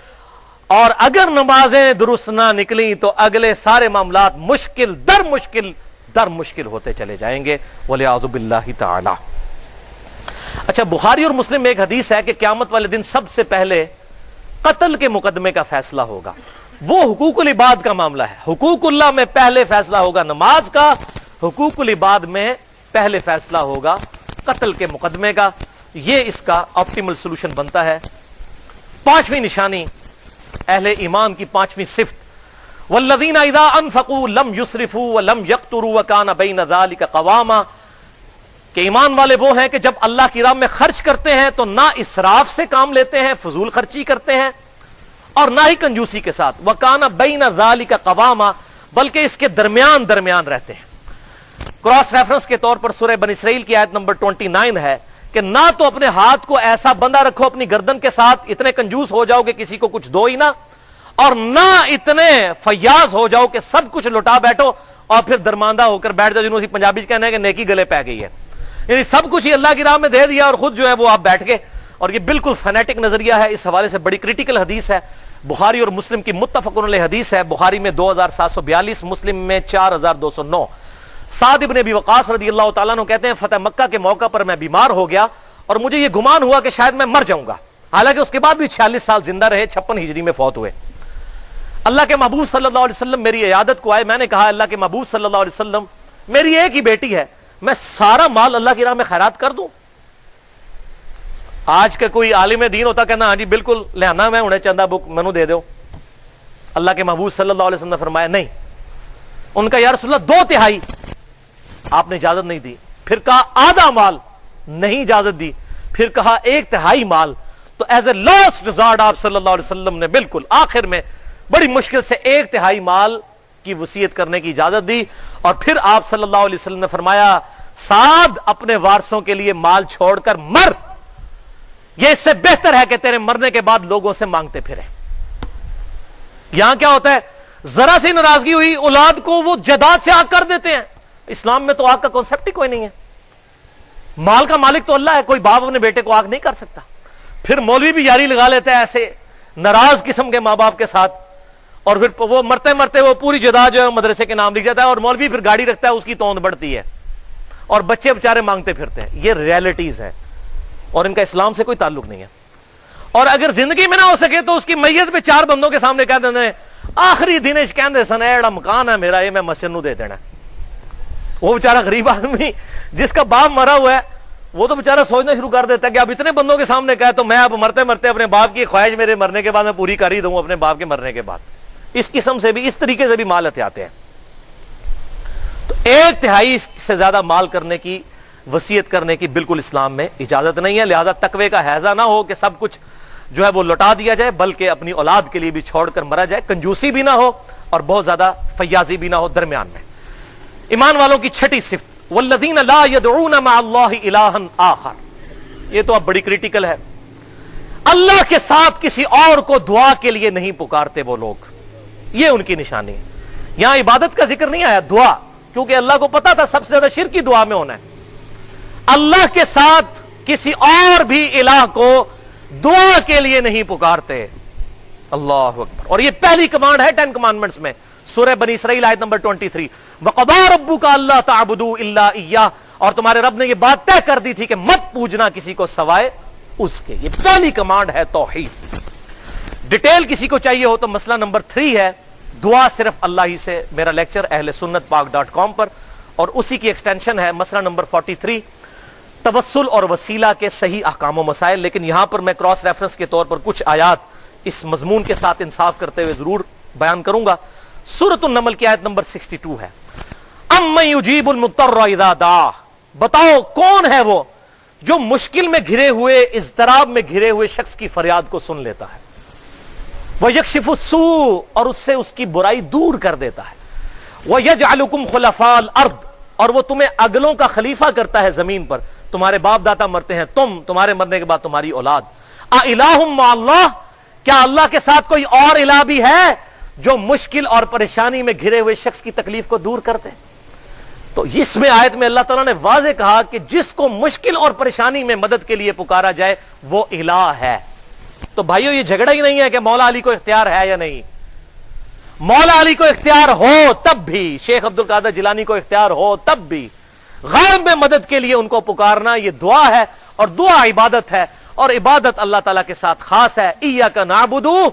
A: اور اگر نمازیں درست نہ نکلیں تو اگلے سارے معاملات مشکل در مشکل ہوتے چلے جائیں گے. وَلِعَوْذُ بِاللَّهِ تعالی. اچھا, بخاری اور مسلم میں ایک حدیث ہے کہ قیامت والے دن سب سے پہلے قتل کے مقدمے کا فیصلہ ہوگا. وہ حقوق العباد کا معاملہ ہے. حقوق اللہ میں پہلے فیصلہ ہوگا نماز کا, حقوق العباد میں پہلے فیصلہ ہوگا قتل کے مقدمے کا. یہ اس کا آپٹیمل سولوشن بنتا ہے. پانچویں نشانی اہل ایمان کی پانچویں صفت، والذین اذا انفقوا لم یسرفوا ولم یقتروا وکان بین ذلک قواما، کہ ایمان والے وہ ہیں کہ جب اللہ کی راہ میں خرچ کرتے ہیں تو نہ اسراف سے کام لیتے ہیں، فضول خرچی کرتے ہیں، اور نہ ہی کنجوسی کے ساتھ، وکان بین ذلک قواما، بلکہ اس کے درمیان درمیان رہتے ہیں. کراس ریفرنس کے طور پر سورہ بنی اسرائیل کی آیت نمبر 29 ہے کہ نہ تو اپنے ہاتھ کو ایسا بندہ رکھو اپنی گردن کے ساتھ اتنے کنجوس ہو جاؤ کہ کسی کو کچھ دو ہی نہ، اور نہ اتنے فیاض ہو جاؤ کہ سب کچھ لٹا بیٹھو اور پھر درماندہ ہو کر بیٹھ جاؤ، جنہوں سے پنجابی میں کہنا ہے کہ نیکی گلے پہ گئی ہے، یعنی سب کچھ ہی اللہ کی راہ میں دے دیا اور خود جو ہے وہ آپ بیٹھ گئے. اور یہ بالکل فنیٹک نظریہ ہے. اس حوالے سے بڑی کریٹیکل حدیث ہے، بخاری اور مسلم کی متفق علیہ حدیث ہے. بخاری میں 2742، مسلم میں 4209. سعد ابن ابی وقاص رضی اللہ تعالیٰ عنہ کہتے ہیں فتح مکہ کے موقع پر میں بیمار ہو گیا اور مجھے یہ گمان ہوا کہ شاید میں مر جاؤں گا، حالانکہ اس کے بعد بھی 46 سال زندہ رہے، 56 ہجری میں فوت ہوئے. اللہ کے محبوب صلی اللہ علیہ وسلم میری عیادت کو آئے. میں نے کہا اللہ کے محبوب صلی اللہ علیہ وسلم میری ایک ہی بیٹی ہے، میں سارا مال اللہ کی راہ میں خیرات کر دوں؟ آج کا کوئی عالم دین ہوتا کہنا ہاں جی بالکل لہنا میں انہیں چندہ بک منو دے دو. اللہ کے محبوب صلی اللہ علیہ وسلم نے فرمایا نہیں. ان کا یا رسول اللہ 2/3 آپ نے اجازت نہیں دی. پھر کہا آدھا مال، نہیں اجازت دی. پھر کہا 1/3 مال. تو ایز اے لاسٹ ریزارٹ آپ صلی اللہ علیہ وسلم نے بالکل آخر میں بڑی مشکل سے 1/3 مال کی وصیت کرنے کی اجازت دی. اور پھر آپ صلی اللہ علیہ وسلم نے فرمایا سعد اپنے وارثوں کے لیے مال چھوڑ کر مر، یہ اس سے بہتر ہے کہ تیرے مرنے کے بعد لوگوں سے مانگتے پھرے. یہاں کیا ہوتا ہے، ذرا سی ناراضگی ہوئی اولاد کو وہ جائیداد سے آگ کر دیتے ہیں. اسلام میں تو آگ کا کانسیپٹ ہی کوئی نہیں ہے. مال کا مالک تو اللہ ہے، کوئی باپ اپنے بیٹے کو آگ نہیں کر سکتا. پھر مولوی بھی یاری لگا لیتا ہے ایسے ناراض قسم کے ماں باپ کے ساتھ، اور پھر وہ مرتے مرتے وہ پوری جائیداد جو ہے مدرسے کے نام لکھ جاتا ہے، اور مولوی پھر گاڑی رکھتا ہے، اس کی توند بڑھتی ہے اور بچے بےچارے مانگتے پھرتے ہیں. یہ ریالٹیز ہے اور ان کا اسلام سے کوئی تعلق نہیں ہے. اور اگر زندگی میں نہ ہو سکے تو اس کی میت پہ 4 بندوں کے سامنے کہہ دیتے ہیں آخری دن کہندے سن ایڑا مکان ہے میرا، یہ میں مسجد نو دے دینا. وہ بیچارہ غریب آدمی جس کا باپ مرا ہوا ہے وہ تو بیچارہ سوچنا شروع کر دیتا ہے کہ اب اتنے بندوں کے سامنے کہے تو میں اب مرتے مرتے اپنے باپ کی خواہش میرے مرنے کے بعد میں پوری کر ہی دوں اپنے باپ کے مرنے کے بعد. اس قسم سے بھی اس طریقے سے بھی مال ہتھیاتے ہیں. تو 1/3 سے زیادہ مال کرنے کی وصیت کرنے کی بالکل اسلام میں اجازت نہیں ہے. لہذا تقوی کا حیضہ نہ ہو کہ سب کچھ جو ہے وہ لوٹا دیا جائے، بلکہ اپنی اولاد کے لیے بھی چھوڑ کر مرا جائے. کنجوسی بھی نہ ہو اور بہت زیادہ فیاضی بھی نہ ہو، درمیان میں. ایمان والوں کی چھٹی صفت والذین لا يدعون مع اللہ الہا آخر. یہ تو اب بڑی کریٹیکل ہے. اللہ کے ساتھ کسی اور کو دعا کے لیے نہیں پکارتے وہ لوگ. یہ ان کی نشانی ہے. یہاں عبادت کا ذکر نہیں آیا، دعا، کیونکہ اللہ کو پتا تھا سب سے زیادہ شرک کی دعا میں ہونا ہے. اللہ کے ساتھ کسی اور بھی الہ کو دعا کے لیے نہیں پکارتے. اللہ اکبر. اور یہ پہلی کمانڈ ہے 10 کمانڈمنٹس میں، سورہ بنی اسرائیل آیت نمبر 23. وَقَضَىٰ رَبُّكَ أَلَّا تَعْبُدُوا إِلَّا إِيَّاهُ. اور تمہارے رب نے یہ بات طے کر دی تھی کہ مت پوجنا کسی کو سوائے اس کے. یہ پہلی کمانڈ ہے توحید. ڈیٹیل کسی کو چاہیے ہو تو مسئلہ نمبر 3 ہے دعا صرف اللہ ہی سے. میرا لیکچر اہل سنت پاک.com پر، اور اسی کی ایکسٹینشن ہے مسئلہ نمبر 43 توسل اور وسیلہ کے صحیح احکام و مسائل. لیکن یہاں پر میں کراس ریفرنس کے طور پر کچھ آیات اس مضمون کے ساتھ انصاف کرتے ہوئے ضرور بیان کروں گا. سورۃ النمل کی آیت نمبر 62 ہے اَمَّن يُجِيبُ الْمُضْطَرَّ إِذَا دَعَاهُ. بتاؤ کون ہے وہ جو مشکل میں گھرے ہوئے، اضطراب میں گھرے ہوئے شخص کی فریاد کو سن لیتا ہے. وَيَكْشِفُ السُّوءَ. اور اس سے اس کی برائی دور کر دیتا ہے. وَيَجْعَلُكُمْ خُلَفَاءَ الْأَرْضِ. اور وہ تمہیں اگلوں کا خلیفہ کرتا ہے زمین پر. تمہارے باپ دادا مرتے ہیں، تمہارے مرنے کے بعد تمہاری اولاد. اَإِلَٰهٌ مَّعَ اللَّهِ. کیا اللہ کے ساتھ کوئی اور الہ بھی ہے جو مشکل اور پریشانی میں گھرے ہوئے شخص کی تکلیف کو دور کرتے؟ تو اس میں آیت میں اللہ تعالیٰ نے واضح کہا کہ جس کو مشکل اور پریشانی میں مدد کے لیے پکارا جائے وہ الہ ہے. تو بھائیو یہ جھگڑا ہی نہیں ہے کہ مولا علی کو اختیار ہے یا نہیں. مولا علی کو اختیار ہو تب بھی، شیخ عبد القادر جیلانی کو اختیار ہو تب بھی، غیب میں مدد کے لیے ان کو پکارنا یہ دعا ہے، اور دعا عبادت ہے، اور عبادت اللہ تعالیٰ کے ساتھ خاص ہے. ایاک نعبد و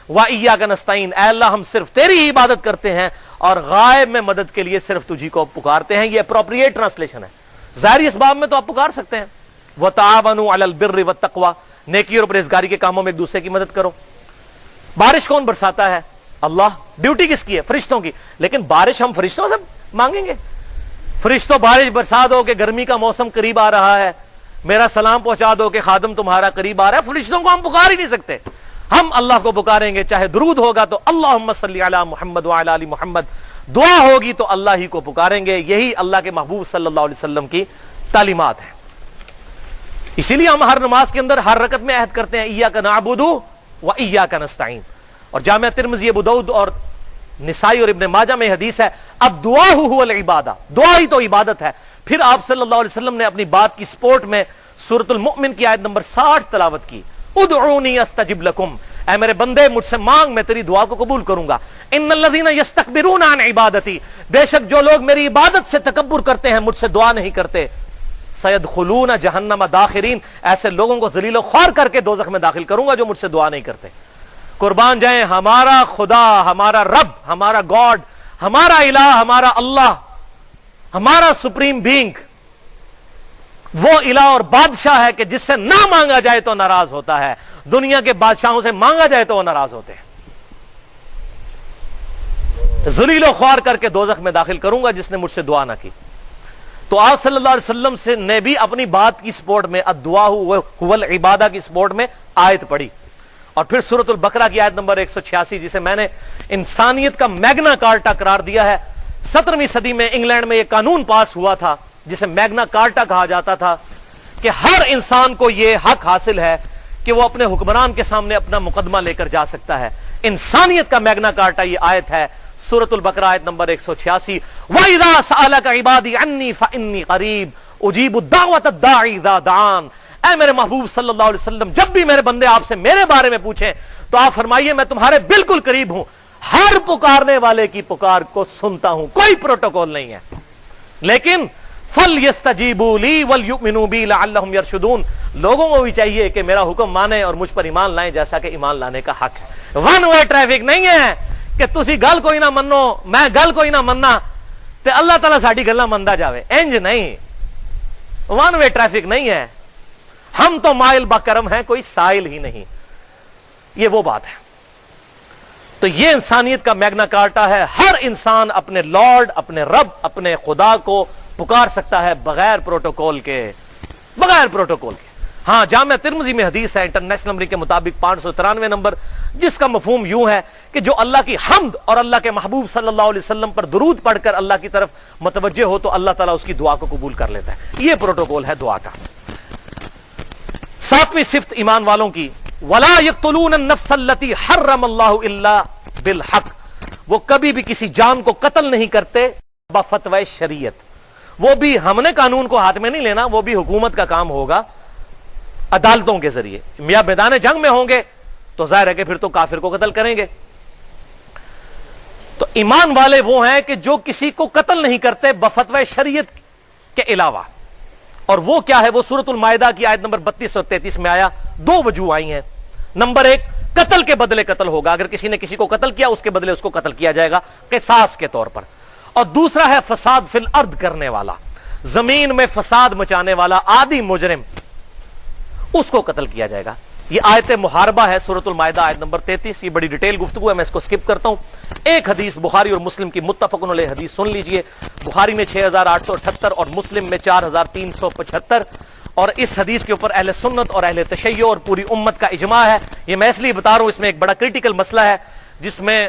A: ایاک نستعین. اے اللہ ہم صرف تیری ہی عبادت کرتے ہیں اور غائب میں مدد کے لیے صرف تجھی کو پکارتے ہیں. یہ اپروپریٹ ٹرانسلیشن ہے. ظاہری اسباب میں تو آپ پکار سکتے ہیں، وتعاونوا علی البر والتقوی، نیکی اور پرہیزگاری کے کاموں میں ایک دوسرے کی مدد کرو۔ بارش کون برساتا ہے؟ اللہ۔ ڈیوٹی کس کی ہے؟ فرشتوں کی۔ لیکن بارش ہم فرشتوں سے مانگیں گے؟ فرشتوں بارش برسا دو کہ گرمی کا موسم قریب آ رہا ہے، میرا سلام پہنچا دو کہ خادم تمہارا قریب آ رہا ہے۔ فرشتوں کو ہم پکار ہی نہیں سکتے، ہم اللہ کو پکاریں گے۔ چاہے درود ہوگا تو اللہم صلی علی محمد وعلی آل محمد، دعا ہوگی تو اللہ ہی کو پکاریں گے۔ یہی اللہ کے محبوب صلی اللہ علیہ وسلم کی تعلیمات ہیں۔ اسی لیے ہم ہر نماز کے اندر ہر رکعت میں عہد کرتے ہیں ایاک نعبد و ایاک نستعین۔ اور جامعہ ترمذی، ابو داؤد اور نسائی اور ابن ماجہ میں حدیث ہے اب دعا هو العبادہ، دعا ہی تو عبادت ہے۔ پھر آپ صلی اللہ علیہ وسلم نے اپنی بات کی سپورٹ میں سورۃ المؤمن کی آیت نمبر 60 تلاوت کی، ادعونی استجب لکم، اے میرے بندے مجھ سے مانگ، میں تیری دعا کو قبول کروں گا۔ ان الذین یستکبرون عن عبادتی، بے شک جو لوگ میری عبادت سے تکبر کرتے ہیں، مجھ سے دعا نہیں کرتے، سیدخلون جہنم داخرین، ایسے لوگوں کو ذلیل و خوار کر کے دوزخ میں داخل کروں گا جو مجھ سے دعا نہیں کرتے۔ قربان جائیں ہمارا خدا، ہمارا رب، ہمارا گاڈ، ہمارا الہ، ہمارا اللہ، ہمارا سپریم بینگ وہ الہ اور بادشاہ ہے کہ جس سے نہ مانگا جائے تو ناراض ہوتا ہے۔ دنیا کے بادشاہوں سے مانگا جائے تو وہ ناراض ہوتے ہیں۔ ذلیل و خوار کر کے دوزخ میں داخل کروں گا جس نے مجھ سے دعا نہ کی۔ تو آپ صلی اللہ علیہ وسلم سے نے بھی اپنی بات کی سپورٹ میں الدعاء هو العبادہ کی سپورٹ میں آیت پڑھی۔ اور پھر سورۃ البقرہ کی آیت نمبر 186 جسے میں نے انسانیت کا میگنا کارٹا قرار دیا ہے۔ 17ویں صدی میں انگلینڈ میں یہ قانون پاس ہوا تھا جسے میگنا کارٹا کہا جاتا تھا کہ ہر انسان کو یہ حق حاصل ہے کہ وہ اپنے حکمران کے سامنے اپنا مقدمہ لے کر جا سکتا ہے۔ انسانیت کا میگنا کارٹا یہ آیت ہے، سورۃ البقرہ آیت نمبر 186، وَإِذَا سَأَلَكَ عِبَادِي عَنِّي فَإِنِّي قَرِيبٌ أُجِيبُ الدَّعْوَةَ الدَّاعِ إِذَا دَعَانِ۔ اے میرے محبوب صلی اللہ علیہ وسلم، جب بھی میرے بندے آپ سے میرے بارے میں پوچھیں تو آپ فرمائیے میں تمہارے بالکل قریب ہوں، ہر پکارنے والے کی پکار کو سنتا ہوں، کوئی پروٹوکول نہیں ہے۔ لیکن فَلْيَسْتَجِيبُوا لِي وَلْيُؤْمِنُوا بِي لَعَلَّهُمْ يَرْشُدُونَ، لوگوں کو بھی چاہیے کہ میرا حکم مانیں اور مجھ پر ایمان لائیں جیسا کہ ایمان لانے کا حق ہے۔ ون وے ٹریفک نہیں ہے کہ تسی گل کوئی نہ منو میں گل کوئی نہ مننا تے اللہ تعالیٰ ساڈی گلاں مندا جاوے، انج نہیں، ون وے ٹریفک نہیں ہے۔ ہم تو مائل بکرم ہیں، کوئی سائل ہی نہیں، یہ وہ بات ہے۔ تو یہ انسانیت کا میگنا کارٹا ہے، ہر انسان اپنے لارڈ، اپنے رب، اپنے خدا کو پکار سکتا ہے بغیر پروٹوکول کے، بغیر پروٹوکول کے۔ ہاں جامعہ ترمذی میں حدیث ہے انٹرنیشنل نمبر کے مطابق 593 نمبر، جس کا مفہوم یوں ہے کہ جو اللہ کی حمد اور اللہ کے محبوب صلی اللہ علیہ وسلم پر درود پڑھ کر اللہ کی طرف متوجہ ہو تو اللہ تعالیٰ اس کی دعا کو قبول کر لیتا ہے۔ یہ پروٹوکول ہے دعا کا۔ 7ویں صفت ایمان والوں کی، وَلَا يَقْتُلُونَ النَّفْسَ الَّتِي حَرَّمَ اللَّهُ إِلَّا بِالْحَقِّ، وہ کبھی بھی کسی جان کو قتل نہیں کرتے بفتوی شریعت۔ وہ بھی ہم نے قانون کو ہاتھ میں نہیں لینا، وہ بھی حکومت کا کام ہوگا عدالتوں کے ذریعے۔ یا میدان جنگ میں ہوں گے تو ظاہر ہے کہ پھر تو کافر کو قتل کریں گے۔ تو ایمان والے وہ ہیں کہ جو کسی کو قتل نہیں کرتے بفتوی شریعت کے علاوہ۔ اور وہ کیا ہے؟ وہ سورۃ المائدہ کی آیت نمبر 32 اور 33 میں آیا، دو وجوہ آئی ہیں۔ نمبر 1، قتل کے بدلے قتل ہوگا، اگر کسی نے کسی کو قتل کیا اس کے بدلے اس کو قتل کیا جائے گا قصاص کے طور پر۔ اور دوسرا ہے فساد فی الارض کرنے والا، زمین میں فساد مچانے والا عادی مجرم، اس کو قتل کیا جائے گا۔ یہ آیت محاربہ ہے سورۃ المائدہ آیت نمبر 33۔ یہ بڑی ڈیٹیل گفتگو ہے، میں اس کو سکپ کرتا ہوں۔ ایک حدیث بخاری اور مسلم کی متفق علیہ حدیث سن لیجئے، بخاری میں 6878 اور مسلم میں 4375، اور اس حدیث کے اوپر اہل سنت اور اہل تشیع اور پوری امت کا اجماع ہے۔ یہ میں اس لیے بتا رہا ہوں، اس میں ایک بڑا کریٹیکل مسئلہ ہے جس میں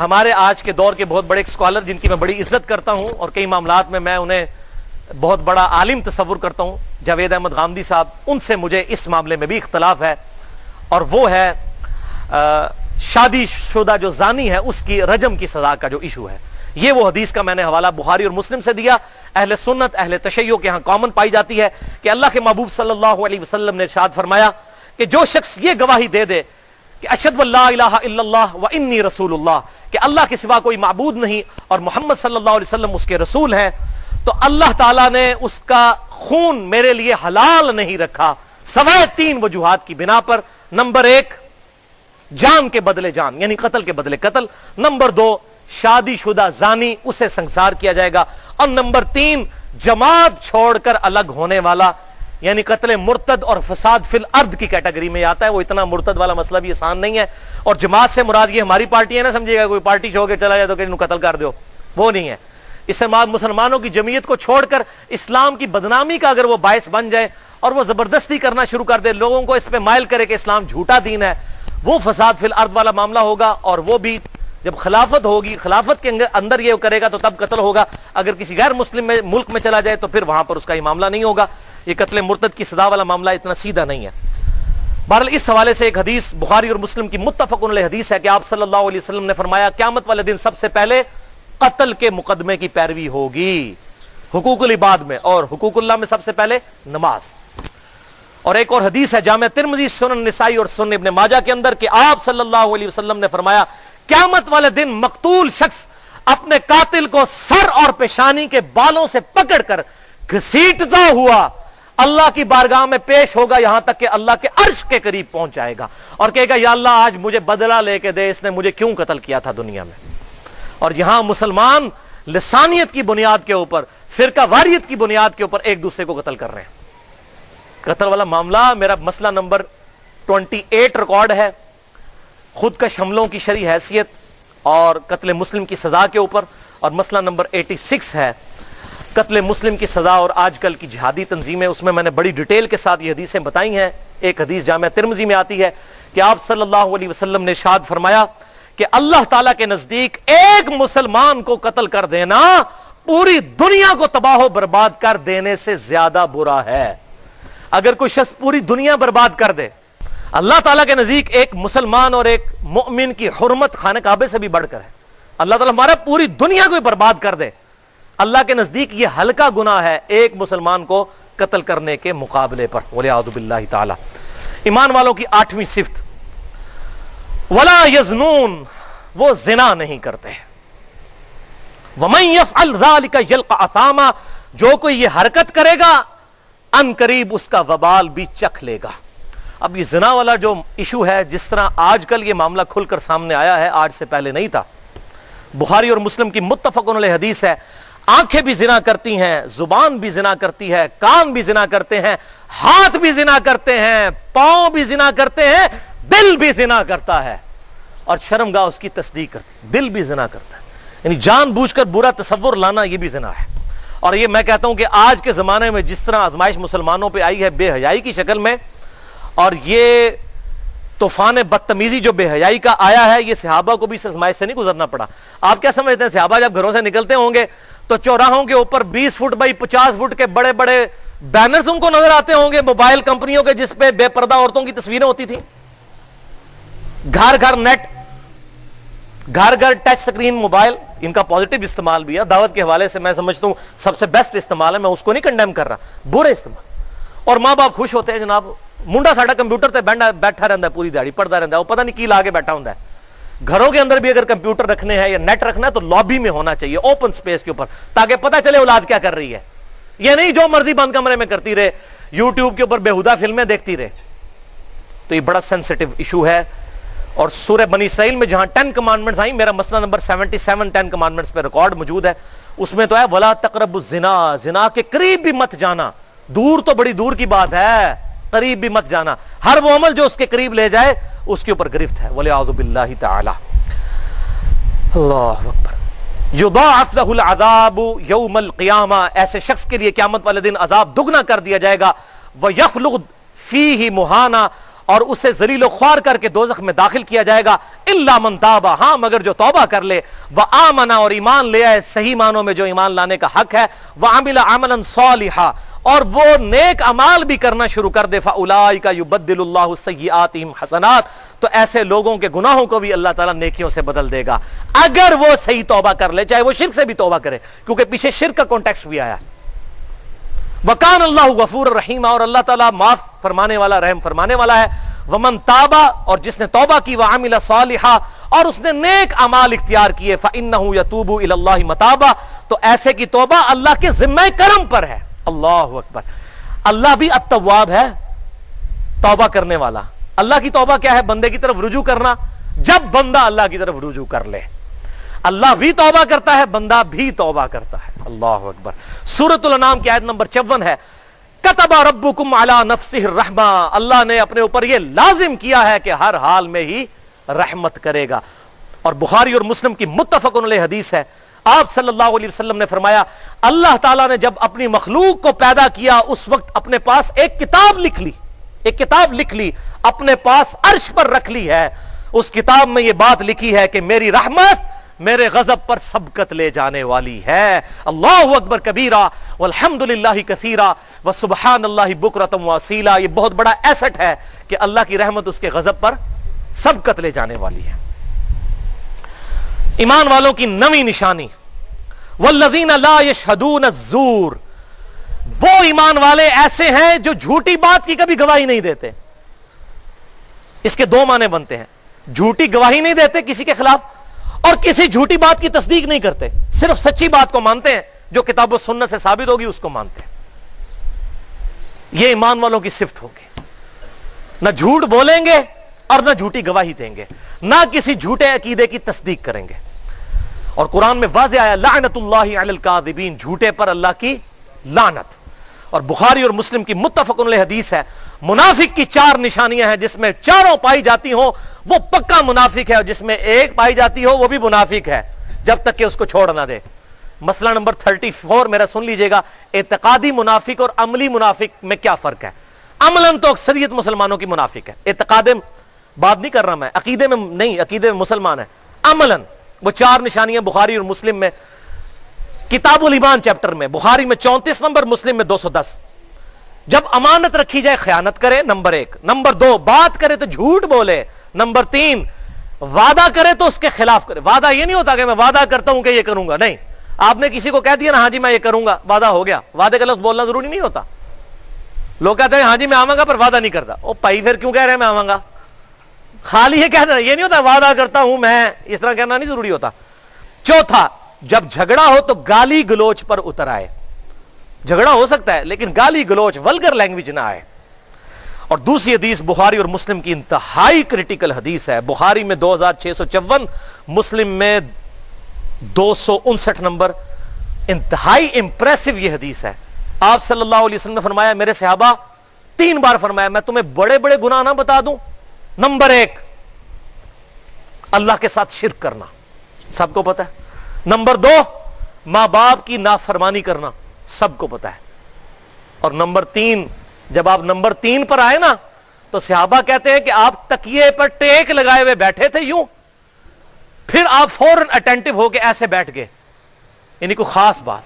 A: ہمارے آج کے دور کے بہت بڑے اسکالر جن کی میں بڑی عزت کرتا ہوں اور کئی معاملات میں میں انہیں بہت بڑا عالم تصور کرتا ہوں، جاوید احمد غامدی صاحب، ان سے مجھے اس معاملے میں بھی اختلاف ہے، اور وہ ہے شادی شدہ جو زانی ہے اس کی رجم کی سزا کا جو ایشو ہے۔ یہ وہ حدیث کا میں نے حوالہ بخاری اور مسلم سے دیا۔ اہل سنت اہل تشیع کے ہاں کامن پائی جاتی ہے کہ اللہ کے محبوب صلی اللہ علیہ وسلم نے ارشاد فرمایا کہ جو شخص یہ گواہی دے دے کہ اشہد ان لا الہ الا اللہ و انی رسول اللہ، کہ اللہ کے سوا کوئی معبود نہیں اور محمد صلی اللہ علیہ وسلم اس کے رسول ہیں، تو اللہ تعالیٰ نے اس کا خون میرے لیے حلال نہیں رکھا سوائے 3 وجوہات کی بنا پر۔ نمبر 1، جان کے بدلے جان، یعنی قتل کے بدلے قتل۔ نمبر 2، شادی شدہ زانی، اسے سنسار کیا جائے گا۔ اور نمبر 3، جماعت چھوڑ کر الگ ہونے والا، یعنی قتل مرتد اور فساد فی الارض کی کیٹیگری میں آتا ہے. وہ اتنا مرتد والا مسئلہ بھی آسان نہیں ہے. اور جماعت سے مراد یہ ہماری پارٹی ہے نہ سمجھیے گا کوئی پارٹی چھوڑ کے چلا جائے تو کہ انہوں قتل کر دو, وہ نہیں ہے. اس سے مراد مسلمانوں کی جمعیت کو چھوڑ کر اسلام کی بدنامی کا اگر وہ باعث بن جائے اور وہ زبردستی کرنا شروع کر دے, لوگوں کو اس پہ مائل کرے کہ اسلام جھوٹا دین ہے, وہ فساد فی الارض والا معاملہ ہوگا. اور وہ بھی جب خلافت ہوگی, خلافت کے اندر یہ کرے گا تو تب قتل ہوگا. اگر کسی غیر مسلم ملک میں چلا جائے تو پھر وہاں پر اس کا یہ معاملہ نہیں ہوگا. یہ قتل مرتد کی سزا والا معاملہ اتنا سیدھا نہیں ہے. بہرحال اس حوالے سے ایک حدیث بخاری اور مسلم کی متفق علیہ حدیث ہے کہ آپ صلی اللہ علیہ وسلم نے فرمایا قیامت والے دن سب سے پہلے قتل کے مقدمے کی پیروی ہوگی حقوق العباد میں, اور حقوق اللہ میں سب سے پہلے نماز. اور ایک اور حدیث ہے جامع ترمذی, سنن نسائی اور سنن ابن ماجہ کے اندر کہ آپ صلی اللہ علیہ وسلم نے فرمایا قیامت والے دن مقتول شخص اپنے قاتل کو سر اور پیشانی کے بالوں سے پکڑ کر گھسیٹتا ہوا اللہ کی بارگاہ میں پیش ہوگا, یہاں تک کہ اللہ کے عرش کے قریب پہنچ جائے گا اور کہے گا یا اللہ آج مجھے بدلہ لے کے دے, اس نے مجھے کیوں قتل کیا تھا دنیا میں. اور یہاں مسلمان لسانیت کی بنیاد کے اوپر, فرقہ واریت کی بنیاد کے اوپر ایک دوسرے کو قتل کر رہے ہیں. قتل والا معاملہ میرا مسئلہ نمبر 28 ریکارڈ ہے, خودکش حملوں کی شرعی حیثیت اور قتل مسلم کی سزا کے اوپر, اور مسئلہ نمبر 86 ہے قتل مسلم کی سزا اور آج کل کی جہادی تنظیمیں. اس میں میں نے بڑی ڈیٹیل کے ساتھ یہ حدیثیں بتائی ہیں. ایک حدیث جامع ترمذی میں آتی ہے کہ آپ صلی اللہ علیہ وسلم نے ارشاد فرمایا کہ اللہ تعالیٰ کے نزدیک ایک مسلمان کو قتل کر دینا پوری دنیا کو تباہ و برباد کر دینے سے زیادہ برا ہے. اگر کوئی شخص پوری دنیا برباد کر دے, اللہ تعالیٰ کے نزدیک ایک مسلمان اور ایک مؤمن کی حرمت خانہ کعبے سے بھی بڑھ کر ہے. اللہ تعالیٰ ہمارا پوری دنیا کو برباد کر دے, اللہ کے نزدیک یہ ہلکا گناہ ہے ایک مسلمان کو قتل کرنے کے مقابلے پر. وَلِعَوْذُ بِاللَّهِ تعالی. ایمان والوں کی 8ویں صفت وَلَا يَزْنُونَ, وہ زنا نہیں کرتے. وَمَنْ يَفْعَلْ ذَلِكَ يَلْقَ أَثَامًا, جو کوئی یہ حرکت کرے گا ان قریب اس کا وبال بھی چکھ لے گا. اب یہ زنا والا جو ایشو ہے, جس طرح آج کل یہ معاملہ کھل کر سامنے آیا ہے, آج سے پہلے نہیں تھا. بخاری اور مسلم کی متفق علیہ حدیث ہے آنکھیں بھی زنا کرتی ہیں, زبان بھی زنا کرتی ہے, کان بھی زنا کرتے ہیں, ہاتھ بھی زنا کرتے ہیں, پاؤں بھی زنا کرتے ہیں, دل بھی زنا کرتا ہے اور شرمگاہ اس کی تصدیق کرتی ہے. دل بھی زنا کرتا ہے, یعنی جان بوجھ کر برا تصور لانا یہ بھی زنا ہے. اور یہ میں کہتا ہوں کہ آج کے زمانے میں جس طرح آزمائش مسلمانوں پہ آئی ہے بے حیائی کی شکل میں, اور یہ طوفان بدتمیزی جو بے حیائی کا آیا ہے, یہ صحابہ کو بھی اس آزمائش سے نہیں گزرنا پڑا. آپ کیا سمجھتے ہیں صحابہ جب گھروں سے نکلتے ہوں گے تو چوراہوں کے اوپر 20 فٹ بائی 50 فٹ کے بڑے بڑے بینرز ان کو نظر آتے ہوں گے موبائل کمپنیوں کے, جس پہ بے پردہ عورتوں کی تصویریں ہوتی تھیں. گھر گھر نیٹ, گھر گھر ٹچ سکرین موبائل. ان کا پازیٹیو استعمال بھی ہے, دعوت کے حوالے سے میں سمجھتا ہوں سب سے بیسٹ استعمال ہے, میں اس کو نہیں کنڈیم کر رہا, برے استعمال. اور ماں باپ خوش ہوتے ہیں جناب, منڈا ساڈا کمپیوٹر تے بیٹھا رہتا ہے پوری دیہڑی, پڑھتا رہتا ہے, وہ پتہ نہیں کی لا کے بیٹھا ہوتا ہے. گھروں کے اندر بھی اگر کمپیوٹر رکھنے ہیں یا نیٹ رکھنا ہے تو لابی میں ہونا چاہیے, اوپن سپیس کے اوپر, تاکہ پتہ چلے اولاد کیا کر رہی ہے. یہ نہیں جو مرضی بند کمرے میں کرتی رہے, یوٹیوب کے اوپر بےہودہ فلمیں دیکھتی رہے. تو یہ بڑا سینسٹیو ایشو ہے. اور سورہ بنی اسرائیل میں جہاں 10 کمانڈمنٹس آئیں, میرا مسئلہ نمبر 77 10 کمانڈمنٹس پہ ریکارڈ موجود ہے, اس میں تو ہے وَلَا تَقْرَبُوا الزِّنَا, زنا کے قریب بھی مت جانا. دور تو بڑی دور کی بات ہے, قریب بھی مت جانا. ہر وہ عمل جو اس کے قریب لے جائے اس کے اوپر گرفت ہے. وَلِعَوْذُ بِاللَّهِ تَعَالَى. اللہ اکبر. یضاعف له العذاب یوم القیامہ, ایسے شخص کے لیے قیامت والے دن عذاب دگنا کر دیا جائے گا. وَيَخْلُقْ فِيهِ مُهَانًا, اور اسے ذلیل و خوار کر کے دوزخ میں داخل کیا جائے گا. الا من تاب, ہاں مگر جو توبہ کر لے, وآمن, اور ایمان لے آئے صحیح معنوں میں جو ایمان لانے کا حق ہے, وعمل عملا صالحا, اور وہ نیک اعمال بھی کرنا شروع کر دے. فاولئک یبدل اللہ سیئاتہم حسنات, تو ایسے لوگوں کے گناہوں کو بھی اللہ تعالیٰ نیکیوں سے بدل دے گا اگر وہ صحیح توبہ کر لے, چاہے وہ شرک سے بھی توبہ کرے, کیونکہ پیچھے شرک کا کانٹیکسٹ بھی آیا. وَكَانَ اللَّهُ غَفُورًا رَحِيمًا, اور اللہ تعالیٰ معاف فرمانے والا, رحم فرمانے والا ہے. وَمَن تَابَ, اور جس نے توبہ کی, وَعَمِلَ صَالِحًا, اور اس نے نیک اعمال اختیار کیے, فَإِنَّهُ يَتُوبُ إِلَى اللَّهِ مَتَابًا, تو ایسے کی توبہ اللہ کے ذمہ کرم پر ہے. اللہ اکبر. اللہ بھی التواب ہے, توبہ کرنے والا. اللہ کی توبہ کیا ہے؟ بندے کی طرف رجوع کرنا. جب بندہ اللہ کی طرف رجوع کر لے, اللہ بھی توبہ کرتا ہے, بندہ بھی توبہ کرتا ہے. اللہ اکبر. سورۃ الانعام کی آیت نمبر 54 ہے, کتب ربکم علی نفسہ الرحمہ، اللہ نے اپنے اوپر یہ لازم کیا ہے کہ ہر حال میں ہی رحمت کرے گا. اور بخاری اور مسلم کی متفق علیہ حدیث ہے، آپ صلی اللہ علیہ وسلم نے فرمایا اللہ تعالیٰ نے جب اپنی مخلوق کو پیدا کیا اس وقت اپنے پاس ایک کتاب لکھ لی اپنے پاس عرش پر رکھ لی ہے. اس کتاب میں یہ بات لکھی ہے کہ میری رحمت میرے غضب پر سبقت لے جانے والی ہے. اللہ اکبر کبیرہ والحمدللہ کثیرہ وسبحان اللہ بکرۃ واصیلا. یہ بہت بڑا ایسٹ ہے کہ اللہ کی رحمت اس کے غضب پر سبقت لے جانے والی ہے. ایمان والوں کی نویں نشانی والذین لا یشہدون الزور، وہ ایمان والے ایسے ہیں جو جھوٹی بات کی کبھی گواہی نہیں دیتے. اس کے دو معنی بنتے ہیں، جھوٹی گواہی نہیں دیتے کسی کے خلاف اور کسی جھوٹی بات کی تصدیق نہیں کرتے، صرف سچی بات کو مانتے ہیں جو کتاب و سنت سے ثابت ہوگی اس کو مانتے ہیں. یہ ایمان والوں کی صفت ہوگی، نہ جھوٹ بولیں گے اور نہ جھوٹی گواہی دیں گے، نہ کسی جھوٹے عقیدے کی تصدیق کریں گے. اور قرآن میں واضح آیا لعنت اللہ علی الکاذبین، جھوٹے پر اللہ کی لعنت. اور بخاری اور مسلم کی متفق علیہ حدیث ہے منافق کی 4 نشانیاں ہیں، جس میں چاروں پائی جاتی ہوں وہ پکا منافق ہے، اور جس میں ایک پائی جاتی ہو وہ بھی منافق ہے جب تک کہ اس کو چھوڑ نہ دے. مسئلہ نمبر 34 میرا سن لیجئے گا، اعتقادی منافق اور عملی منافق میں کیا فرق ہے. عملاً تو اکثریت مسلمانوں کی منافق ہے، اعتقاد بات نہیں کر رہا میں، عقیدے میں نہیں، عقیدے میں مسلمان ہے. عملاً وہ 4 نشانیاں بخاری اور مسلم میں، کتاب الایمان چیپٹر میں، بخاری میں 34 نمبر، مسلم میں 210. جب امانت رکھی جائے خیانت کرے، نمبر 1. نمبر 2 بات کرے تو جھوٹ بولے. نمبر 3 وعدہ کرے تو اس کے خلاف کرے. وعدہ یہ نہیں ہوتا کہ میں وعدہ کرتا ہوں کہ یہ کروں گا، نہیں. آپ نے کسی کو کہہ دیا نا ہاں جی میں یہ کروں گا، وعدہ ہو گیا. وعدے کا لفظ بولنا ضروری نہیں ہوتا. لوگ کہتے ہیں ہاں جی میں آواں گا پر وعدہ نہیں کرتا. او بھائی پھر کیوں کہہ رہے ہیں میں آواں گا؟ خالی یہ کہہ رہے یہ نہیں ہوتا وعدہ کرتا ہوں میں، اس طرح کہنا نہیں ضروری ہوتا. چوتھا، جب جھگڑا ہو تو گالی گلوچ پر اتر آئے. جھگڑا ہو سکتا ہے لیکن گالی گلوچ ولگر لینگویج نہ آئے. اور دوسری حدیث بخاری اور مسلم کی انتہائی کریٹیکل حدیث ہے، بخاری میں 2654، مسلم میں 259 نمبر. انتہائی امپریسو یہ حدیث ہے. آپ صلی اللہ علیہ وسلم نے فرمایا، میرے صحابہ 3 بار فرمایا میں تمہیں بڑے بڑے گناہ نہ بتا دوں. نمبر 1 اللہ کے ساتھ شرک کرنا، سب کو پتا ہے. نمبر 2 ماں باپ کی نافرمانی کرنا، سب کو پتا ہے. اور نمبر 3 جب آپ نمبر 3 پر آئے نا تو صحابہ کہتے ہیں کہ آپ تکیے پر ٹیک لگائے ہوئے بیٹھے تھے یوں، پھر آپ فوراً اٹینٹو ہو کے ایسے بیٹھ گئے، یعنی کوئی خاص بات.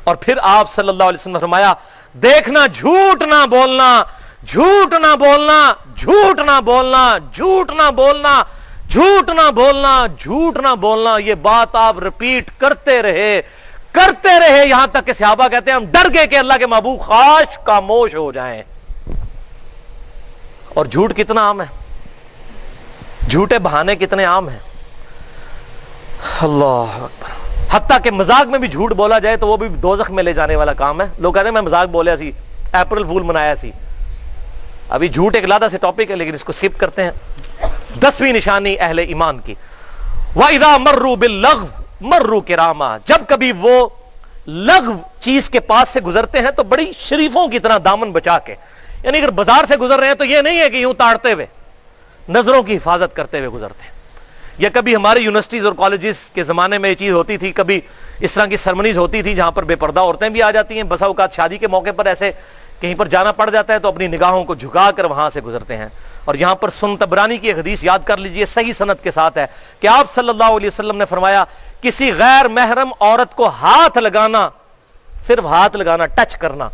A: اور پھر آپ صلی اللہ علیہ وسلم نے فرمایا دیکھنا جھوٹ نہ بولنا، جھوٹ نہ بولنا، جھوٹ نہ بولنا، جھوٹ نہ بولنا، جھوٹ نہ بولنا، جھوٹ نہ بولنا. یہ بات آپ رپیٹ کرتے رہے یہاں تک کہ صحابہ کہتے ہیں ہم ڈر گئے کہ اللہ کے محبوب خاش خاموش ہو جائیں. اور جھوٹ کتنا عام ہے، جھوٹے بہانے کتنے عام ہیں. اللہ اکبر. حتیٰ کہ مذاق میں بھی جھوٹ بولا جائے تو وہ بھی دوزخ میں لے جانے والا کام ہے. لوگ کہتے ہیں میں مذاق بولیا سی، اپریل فول منایا سی. ابھی جھوٹ ایک علیحدہ سے ٹاپک ہے لیکن اس کو سکپ کرتے ہیں. 10ویں نشانی اہل ایمان کی، وَإِذَا مَرُّوا بِاللَّغْوِ مَرُّوا كِرَامًا، جب کبھی وہ لغو چیز کے پاس سے گزرتے ہیں تو بڑی شریفوں کی طرح دامن بچا کے، یعنی اگر بازار سے گزر رہے ہیں تو یہ نہیں ہے کہ یوں تاڑتے ہوئے، نظروں کی حفاظت کرتے ہوئے گزرتے ہیں. یا کبھی ہماری یونیورسٹیز اور کالجز کے زمانے میں یہ چیز ہوتی تھی، کبھی اس طرح کی سرمنیز ہوتی تھی جہاں پر بے پردہ عورتیں بھی آ جاتی ہیں. بسا اوقات شادی کے موقع پر ایسے کہیں پر جانا پڑ جاتا ہے تو اپنی نگاہوں کو جھکا کر وہاں سے گزرتے ہیں. اور یہاں پر سنن طبرانی کی ایک حدیث یاد کر لیجئے، صحیح سند کے ساتھ ہے کہ آپ صلی اللہ علیہ وسلم نے فرمایا کسی غیر محرم عورت کو ہاتھ لگانا، صرف ہاتھ لگانا، ٹچ کرنا،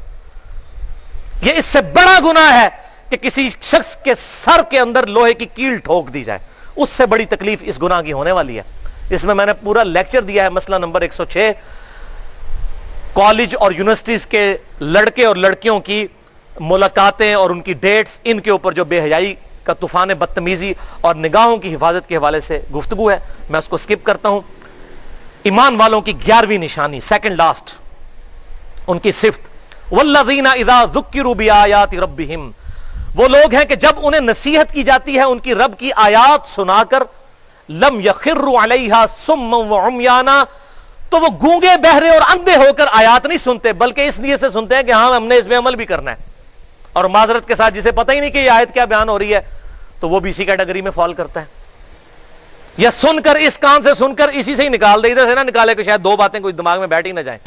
A: یہ اس سے بڑا گناہ ہے کہ کسی شخص کے سر کے اندر لوہے کی کیل ٹھوک دی جائے. اس سے بڑی تکلیف اس گناہ کی ہونے والی ہے. اس میں نے پورا لیکچر دیا ہے، مسئلہ نمبر 106، کالج اور یونیورسٹیز کے لڑکے اور لڑکیوں کی ملاقاتیں اور ان کی ڈیٹس، ان کے اوپر جو بے حیائی کا طوفان بدتمیزی اور نگاہوں کی حفاظت کے حوالے سے گفتگو ہے، میں اس کو سکپ کرتا ہوں. ایمان والوں کی 11ویں نشانی، سیکنڈ لاسٹ، ان کی صفت، والذین اذا ذکروا بآیات ربہم، وہ لوگ ہیں کہ جب انہیں نصیحت کی جاتی ہے ان کی رب کی آیات سنا کر، لم یخروا علیہا صما وعمیانا، تو وہ گونگے بہرے اور اندھے ہو کر آیات نہیں سنتے، بلکہ اس لیے سے سنتے ہیں کہ ہاں ہم نے اس میں عمل بھی کرنا ہے، اور معذرت کے ساتھ جسے پتہ ہی نہیں کہ یہ آیت کیا بیان ہو رہی ہے تو وہ بھی اسی کیٹیگری میں فال کرتا ہے، یا سن کر اس کان سے سن کر اسی سے ہی نکال دے، ادھر سے نہ نکالے کہ شاید دو باتیں کوئی دماغ میں بیٹھ ہی نہ جائیں،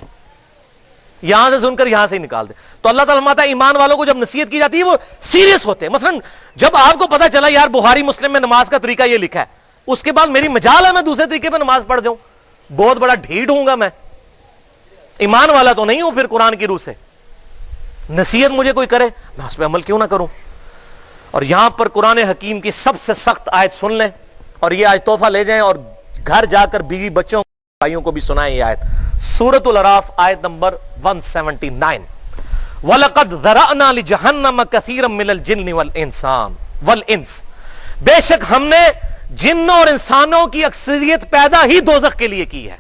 A: یہاں سے سن کر یہاں سے ہی نکال دے۔ تو اللہ تعالیٰ فرماتا ہے ایمان والوں کو جب نصیحت کی جاتی ہے وہ سیریس ہوتے ہیں۔ مثلا جب آپ کو پتا چلا یار بخاری مسلم میں نماز کا طریقہ یہ لکھا ہے، اس کے بعد میری مجال ہے میں دوسرے طریقے پہ نماز پڑھ جاؤں، بہت بڑا ڈھیٹ ہوں گا میں، ایمان والا تو نہیں ہوں پھر قرآن کی روح سے، نصیحت مجھے کوئی کرے میں اس پہ عمل کیوں نہ کروں۔ اور یہاں پر قرآن حکیم کی سب سے سخت آیت سن لیں، اور یہ آج تحفہ لے جائیں اور گھر جا کر بیوی بچوں بھائیوں کو بھی سنائیں یہ آیت، سورۃ الاعراف آیت نمبر 179، وَلَقَدْ ذَرَأْنَا لِجَهَنَّمَ كَثِيرًا مِنَ الْجِنِّ وَالْإِنسِ، بے شک ہم نے جنوں اور انسانوں کی اکثریت پیدا ہی دوزخ کے لیے کی ہے۔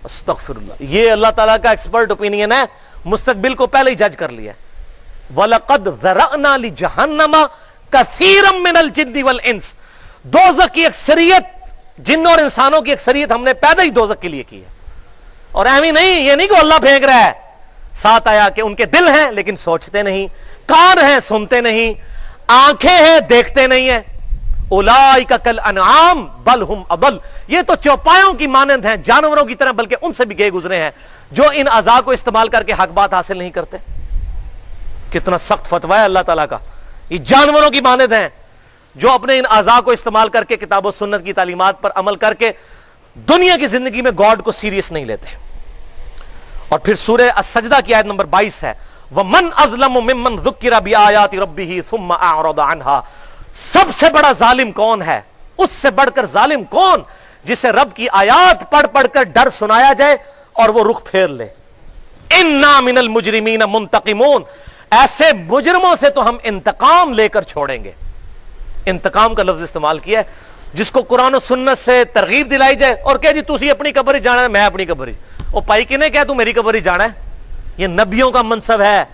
A: استغفر اللہ، یہ اللہ تعالیٰ کا ایکسپرٹ اوپینین ہے، مستقبل کو پہلے ہی جج کر لیا۔ وَلَقَدْ ذَرَأْنَا لِجَهَنَّمَ كَثِيرًا مِنَ الْجِنِّ وَالْإِنسِ، دوزخ کی اکثریت، جنوں اور انسانوں کی اکثریت ہم نے پیدا ہی دوزخ کے لیے کی ہے۔ اور ایویں نہیں، یہ نہیں کہ اللہ پھینک رہا ہے، ساتھ آیا کہ ان کے دل ہیں لیکن سوچتے نہیں، کان ہیں سنتے نہیں، آنکھیں ہیں دیکھتے نہیں ہیں، اولئک کالانعام بل ہم اضل، یہ تو چوپایوں کی مانند ہیں، جانوروں کی طرح، بلکہ ان سے بھی گئے گزرے ہیں جو ان اعضاء کو استعمال کر کے حق بات حاصل نہیں کرتے۔ کتنا سخت فتویٰ ہے اللہ تعالیٰ کا، یہ جانوروں کی مانند ہیں جو اپنے ان اعضاء کو استعمال کر کے کتاب و سنت کی تعلیمات پر عمل کر کے دنیا کی زندگی میں گاڈ کو سیریس نہیں لیتے۔ اور پھر سورہ السجدہ کی آیت نمبر 22 ہے، وَمَنْ أَظْلَمُ مِمَّنْ ذُكِّرَ بِآيَاتِ رَبِّهِ ثُمَّ أَعْرَضَ عَنْهَا، سب سے بڑا ظالم کون ہے، اس سے بڑھ کر ظالم کون جسے رب کی آیات پڑھ پڑھ کر ڈر سنایا جائے اور وہ رخ پھیر لے۔ اِنَّا مِنَ الْمُجْرِمِينَ مُنْتَقِمُونَ، ایسے مجرموں سے تو ہم انتقام لے کر چھوڑیں گے۔ انتقام کا لفظ استعمال کیا ہے، جس کو قرآن و سنت سے ترغیب دلائی جائے اور کہ جی تسی اپنی قبر ہی جانا ہے، میں اپنی قبر ہی، او پائی کنے کہہ تو میری قبر ہی جانا ہے، یہ نبیوں کا منصب ہے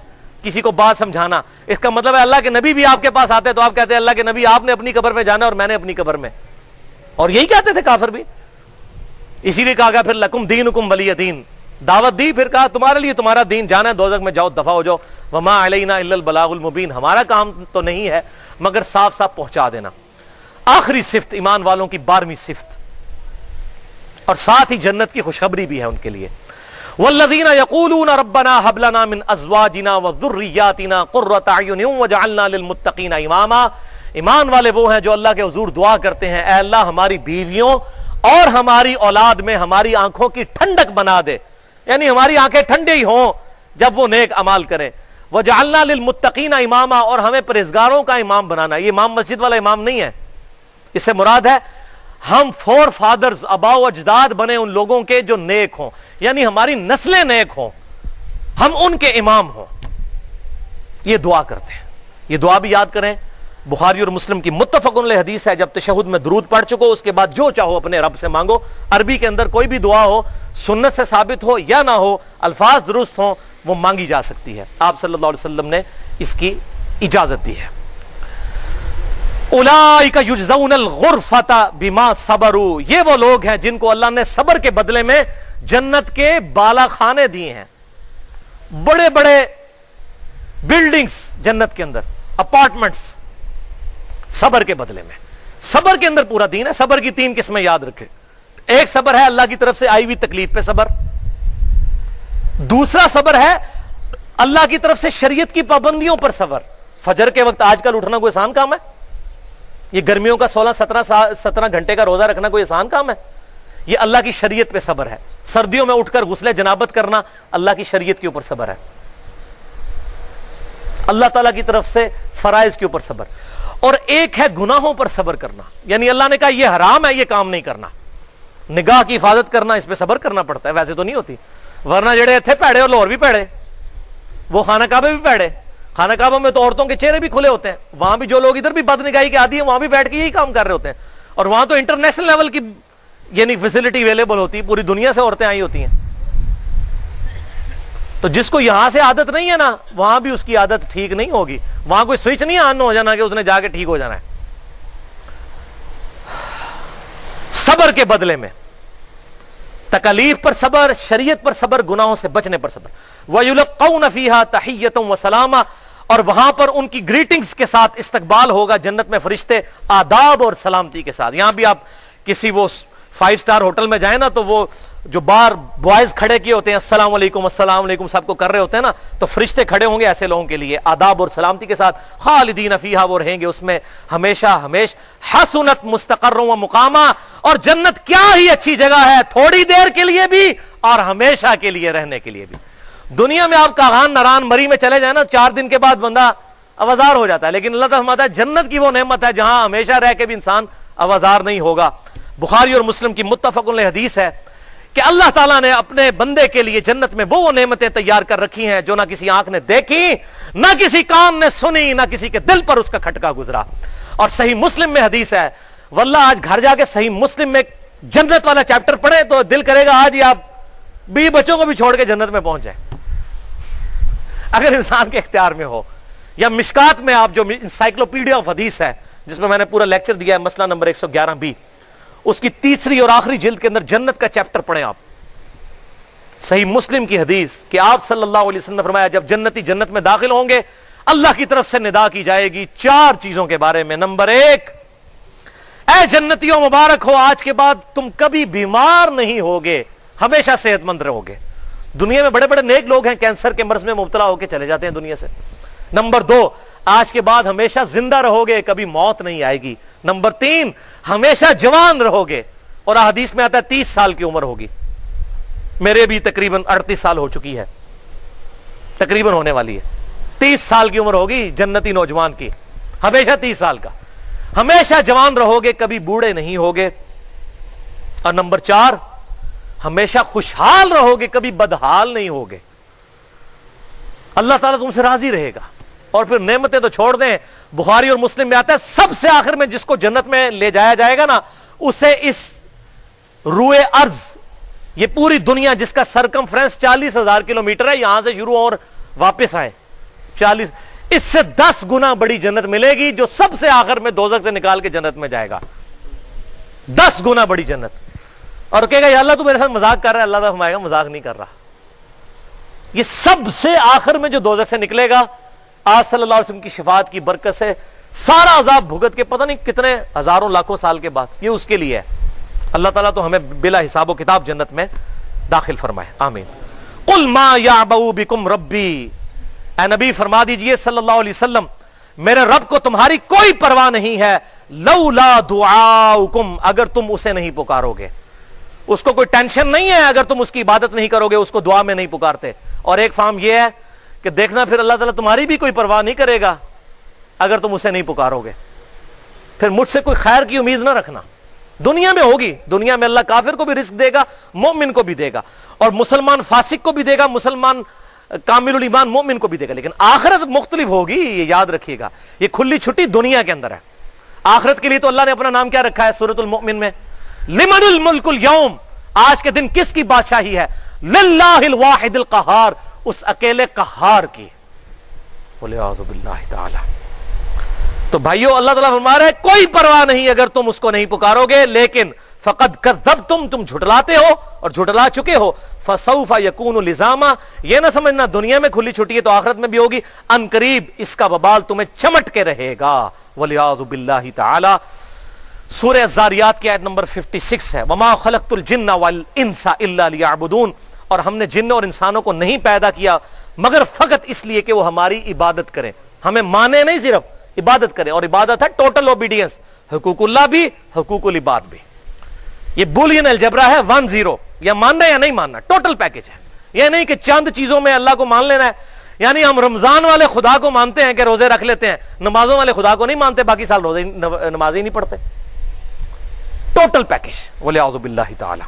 A: کسی کو بات سمجھانا۔ اس کا مطلب ہے اللہ کے نبی بھی آپ کے پاس آتے تو آپ کہتے ہیں اللہ کے نبی آپ نے اپنی قبر میں جانا اور میں نے اپنی قبر میں، اور یہی کہتے تھے کافر بھی، اسی لیے کہا گیا پھر لکم دینکم ولی دین، دعوت دی، پھر کہا تمہارے لیے تمہارا دین، جانا ہے دوزخ میں جاؤ دفع ہو جاؤ، وما علینا الا البلاغ المبین، ہمارا کام تو نہیں ہے مگر صاف صاف پہنچا دینا۔ آخری صفت ایمان والوں کی 12ویں صفت، اور ساتھ ہی جنت کی خوشخبری بھی ہے ان کے لیے، والذین یقولون ربنا هب لنا من ازواجنا وذریاتنا قرۃ اعین واجعلنا للمتقین اماما، ایمان والے وہ ہیں جو اللہ کے حضور دعا کرتے ہیں، اے اللہ ہماری بیویوں اور ہماری اولاد میں ہماری آنکھوں کی ٹھنڈک بنا دے، یعنی ہماری آنکھیں ٹھنڈی ہی ہوں جب وہ نیک عمال کریں، وجعلنا للمتقین اماما، اور ہمیں پرہیزگاروں کا امام بنانا۔ یہ امام مسجد والا امام نہیں ہے، اس سے مراد ہے ہم فور فادرز، آباء و اجداد بنے ان لوگوں کے جو نیک ہوں، یعنی ہماری نسلیں نیک ہوں، ہم ان کے امام ہوں، یہ دعا کرتے ہیں۔ یہ دعا بھی یاد کریں، بخاری اور مسلم کی متفق علیہ حدیث ہے، جب تشہد میں درود پڑھ چکو اس کے بعد جو چاہو اپنے رب سے مانگو، عربی کے اندر کوئی بھی دعا ہو، سنت سے ثابت ہو یا نہ ہو، الفاظ درست ہوں، وہ مانگی جا سکتی ہے، آپ صلی اللہ علیہ وسلم نے اس کی اجازت دی ہے۔ اولئک یجزون الغرفۃ بما صبروا، یہ وہ لوگ ہیں جن کو اللہ نے صبر کے بدلے میں جنت کے بالا خانے دیے ہیں، بڑے بڑے بلڈنگز جنت کے اندر، اپارٹمنٹس، صبر کے بدلے میں۔ صبر کے اندر پورا دین ہے۔ صبر کی 3 قسمیں یاد رکھے، ایک صبر ہے اللہ کی طرف سے آئی ہوئی تکلیف پہ صبر، دوسرا صبر ہے اللہ کی طرف سے شریعت کی پابندیوں پر صبر۔ فجر کے وقت آج کل اٹھنا کوئی آسان کام ہے؟ یہ گرمیوں کا 16-17 گھنٹے کا روزہ رکھنا کوئی آسان کام ہے؟ یہ اللہ کی شریعت پہ صبر ہے۔ سردیوں میں اٹھ کر غسل جنابت کرنا اللہ کی شریعت کے اوپر صبر ہے، اللہ تعالیٰ کی طرف سے فرائض کے اوپر صبر۔ اور ایک ہے گناہوں پر صبر کرنا، یعنی اللہ نے کہا یہ حرام ہے، یہ کام نہیں کرنا، نگاہ کی حفاظت کرنا، اس پہ صبر کرنا پڑتا ہے، ویسے تو نہیں ہوتی، ورنہ جڑے تھے پیڑے اور لاہور بھی پیڑے، وہ خانہ کعبہ بھی پیڑے، خانہ کعبہ میں تو عورتوں کے چہرے بھی کھلے ہوتے ہیں، وہاں بھی جو لوگ ادھر بھی بد نگاہی کے عادی ہیں وہاں بھی بیٹھ کے یہی کام کر رہے ہوتے ہیں، اور وہاں تو انٹرنیشنل لیول کی یعنی فیسلٹی اویلیبل ہوتی ہے، پوری دنیا سے عورتیں آئی ہوتی ہیں۔ تو جس کو یہاں سے عادت نہیں ہے نا، وہاں بھی اس کی عادت ٹھیک نہیں ہوگی، وہاں کوئی سوئچ نہیں آن ہو جانا کہ اس نے جا کے ٹھیک ہو جانا ہے۔ صبر کے بدلے میں تکالیف پر صبر، شریعت پر صبر، گناہوں سے بچنے پر صبر. وَيُلَقَّوْنَ فِيهَا تَحِيَّةً وَسَلَامًا، اور وہاں پر ان کی گریٹنگز کے ساتھ استقبال ہوگا جنت میں فرشتے آداب اور سلامتی کے ساتھ. یہاں بھی آپ کسی وہ 5 سٹار ہوٹل میں جائیں نا تو وہ جو بار بوائز کھڑے کیے ہوتے ہیں السلام علیکم السلام علیکم سب کو کر رہے ہوتے ہیں نا، تو فرشتے کھڑے ہوں گے ایسے لوگوں کے لیے آداب اور سلامتی کے ساتھ. خالدین فیہا، وہ رہیں گے اس میں ہمیشہ ہمیش. حسنت مستقرا و مقاما، اور جنت کیا ہی اچھی جگہ ہے، تھوڑی دیر کے لیے بھی اور ہمیشہ کے لیے رہنے کے لیے بھی. دنیا میں آپ کاغان نران مری میں چلے جائیں نا 4 دن کے بعد بندہ اوازار ہو جاتا ہے، لیکن اللہ تعالیٰ فرماتا ہے جنت کی وہ نعمت ہے جہاں ہمیشہ رہ کے بھی انسان اوازار نہیں ہوگا. بخاری اور مسلم کی متفق علیہ حدیث ہے کہ اللہ تعالیٰ نے اپنے بندے کے لیے جنت میں وہ نعمتیں تیار کر رکھی ہیں جو نہ کسی آنکھ نے دیکھی، نہ کسی کان نے سنی، نہ کسی کے دل پر اس کا کھٹکا گزرا. اور صحیح مسلم میں حدیث ہے، واللہ آج گھر جا کے صحیح مسلم میں جنت والا چیپٹر پڑھیں تو دل کرے گا آج ہی آپ بیوی بچوں کو بھی چھوڑ کے جنت میں پہنچ جائیں اگر انسان کے اختیار میں ہو. یا مشکات میں آپ جو انسائکلوپیڈیا آف حدیث ہے جس میں میں نے پورا لیکچر دیا ہے، مسئلہ نمبر 111B، اس کی 3 اور آخری جلد کے اندر جنت کا چیپٹر پڑھیں آپ. صحیح مسلم کی حدیث کہ آپ صلی اللہ علیہ وسلم نے فرمایا جب جنتی جنت میں داخل ہوں گے اللہ کی طرف سے ندا کی جائے گی 4 چیزوں کے بارے میں. نمبر 1، اے جنتیوں مبارک ہو، آج کے بعد تم کبھی بیمار نہیں ہوگے، ہمیشہ صحت مند رہو گے. دنیا میں بڑے بڑے نیک لوگ ہیں کینسر کے مرض میں مبتلا ہو کے چلے جاتے ہیں دنیا سے. نمبر 2، آج کے بعد ہمیشہ زندہ رہو گے، کبھی موت نہیں آئے گی. نمبر 3، ہمیشہ جوان رہو گے، اور حدیث میں آتا ہے 30 سال کی عمر ہوگی. میرے بھی تقریباً 38 سال ہو چکی ہے، تقریباً ہونے والی ہے. 30 سال کی عمر ہوگی جنتی نوجوان کی، ہمیشہ 30 سال کا. ہمیشہ جوان رہو گے، کبھی بوڑھے نہیں ہوگے. اور نمبر 4، ہمیشہ خوشحال رہو گے، کبھی بدحال نہیں ہوگے. اللہ تعالیٰ تم سے راضی رہے گا. اور پھر نعمتیں تو چھوڑ دیں، بخاری اور مسلم میں آتا ہے سب سے آخر میں جس کو جنت میں لے جایا جائے گا نا، اسے اس روئے ارض، یہ پوری دنیا جس کا سرکمفرنس 40,000 کلومیٹر ہے، یہاں سے شروع اور واپس آئے 40، اس سے 10 گنا بڑی جنت ملے گی جو سب سے آخر میں دوزخ سے نکال کے جنت میں جائے گا. 10 گنا بڑی جنت. اور کہے گا یا اللہ تو میرے ساتھ مذاق کر رہا ہے، اللہ تعالیٰ فرمائے گا مذاق نہیں کر رہا. یہ سب سے آخر میں جو دوزخ سے نکلے گا آپ صلی اللہ علیہ وسلم کی شفاعت کی برکت سے سارا عذاب بھگت کے پتہ نہیں کتنے ہزاروں لاکھوں سال کے بعد، یہ اس کے لیے ہے. اللہ تعالیٰ تو ہمیں بلا حساب و کتاب جنت میں داخل فرمائے، آمین. قل ما یعبؤ بکم ربی، اے نبی فرما دیجئے صلی اللہ علیہ وسلم میرے رب کو تمہاری کوئی پرواہ نہیں ہے، لولا دعاؤکم، اگر تم اسے نہیں پکارو گے. اس کو کوئی ٹینشن نہیں ہے اگر تم اس کی عبادت نہیں کرو گے، اس کو دعا میں نہیں پکارتے. اور ایک فہم یہ ہے کہ دیکھنا پھر اللہ تعالیٰ تمہاری بھی کوئی پرواہ نہیں کرے گا اگر تم اسے نہیں پکارو گے. پھر مجھ سے کوئی خیر کی امید نہ رکھنا. دنیا میں ہوگی، دنیا میں اللہ کافر کو بھی رزق دے گا، مومن کو بھی دے گا، اور مسلمان فاسق کو بھی دے گا، مسلمان کامل الایمان مومن کو بھی دے گا. لیکن آخرت مختلف ہوگی، یہ یاد رکھیے گا. یہ کھلی چھٹی دنیا کے اندر ہے. آخرت کے لیے تو اللہ نے اپنا نام کیا رکھا ہے سورۃ المؤمن میں، لمن الملک اليوم، آج کے دن کس کی بادشاہی ہے؟ للہ الواحد القہار، اس اکیلے قہار کی. وَلِعَوْذُ بِاللَّهِ تعالی. تو بھائیو اللہ تعالیٰ فرما رہے ہیں کوئی پرواہ نہیں اگر تم اس کو نہیں پکارو گے، لیکن فقد کذبتم، تم جھٹلاتے ہو اور جھٹلا چکے ہو. فسوف یکون لزاما، یہ نہ سمجھنا دنیا میں کھلی چھٹی ہے تو آخرت میں بھی ہوگی، ان قریب اس کا وبال تمہیں چمٹ کے رہے گا. وَلِعَوْذُ بِاللَّهِ تعالی. سورہ الذاریات کی آیت نمبر 56 ہے، وَمَا خَلَقْتُ الْجِنَّ وَالْإِنسَ إِلَّا لِيَعْبُدُونَ، اور ہم نے جن اور انسانوں کو نہیں پیدا کیا مگر فقط اس لیے کہ وہ ہماری عبادت کریں، ہمیں مانے نہیں، صرف عبادت کریں. اور عبادت ہے ٹوٹل اوبیڈینس، حقوق اللہ بھی حقوق العباد بھی. یہ بولین الجبرا ہے 1-0، یا ماننا یا نہیں ماننا، ٹوٹل پیکج ہے. یہ نہیں کہ چند چیزوں میں اللہ کو مان لینا ہے، یعنی ہم رمضان والے خدا کو مانتے ہیں کہ روزے رکھ لیتے ہیں، نمازوں والے خدا کو نہیں مانتے، باقی سال روزے نماز ہی نہیں پڑھتے. Total package. وَلِعَوْذُ بِاللَّهِ تعالی.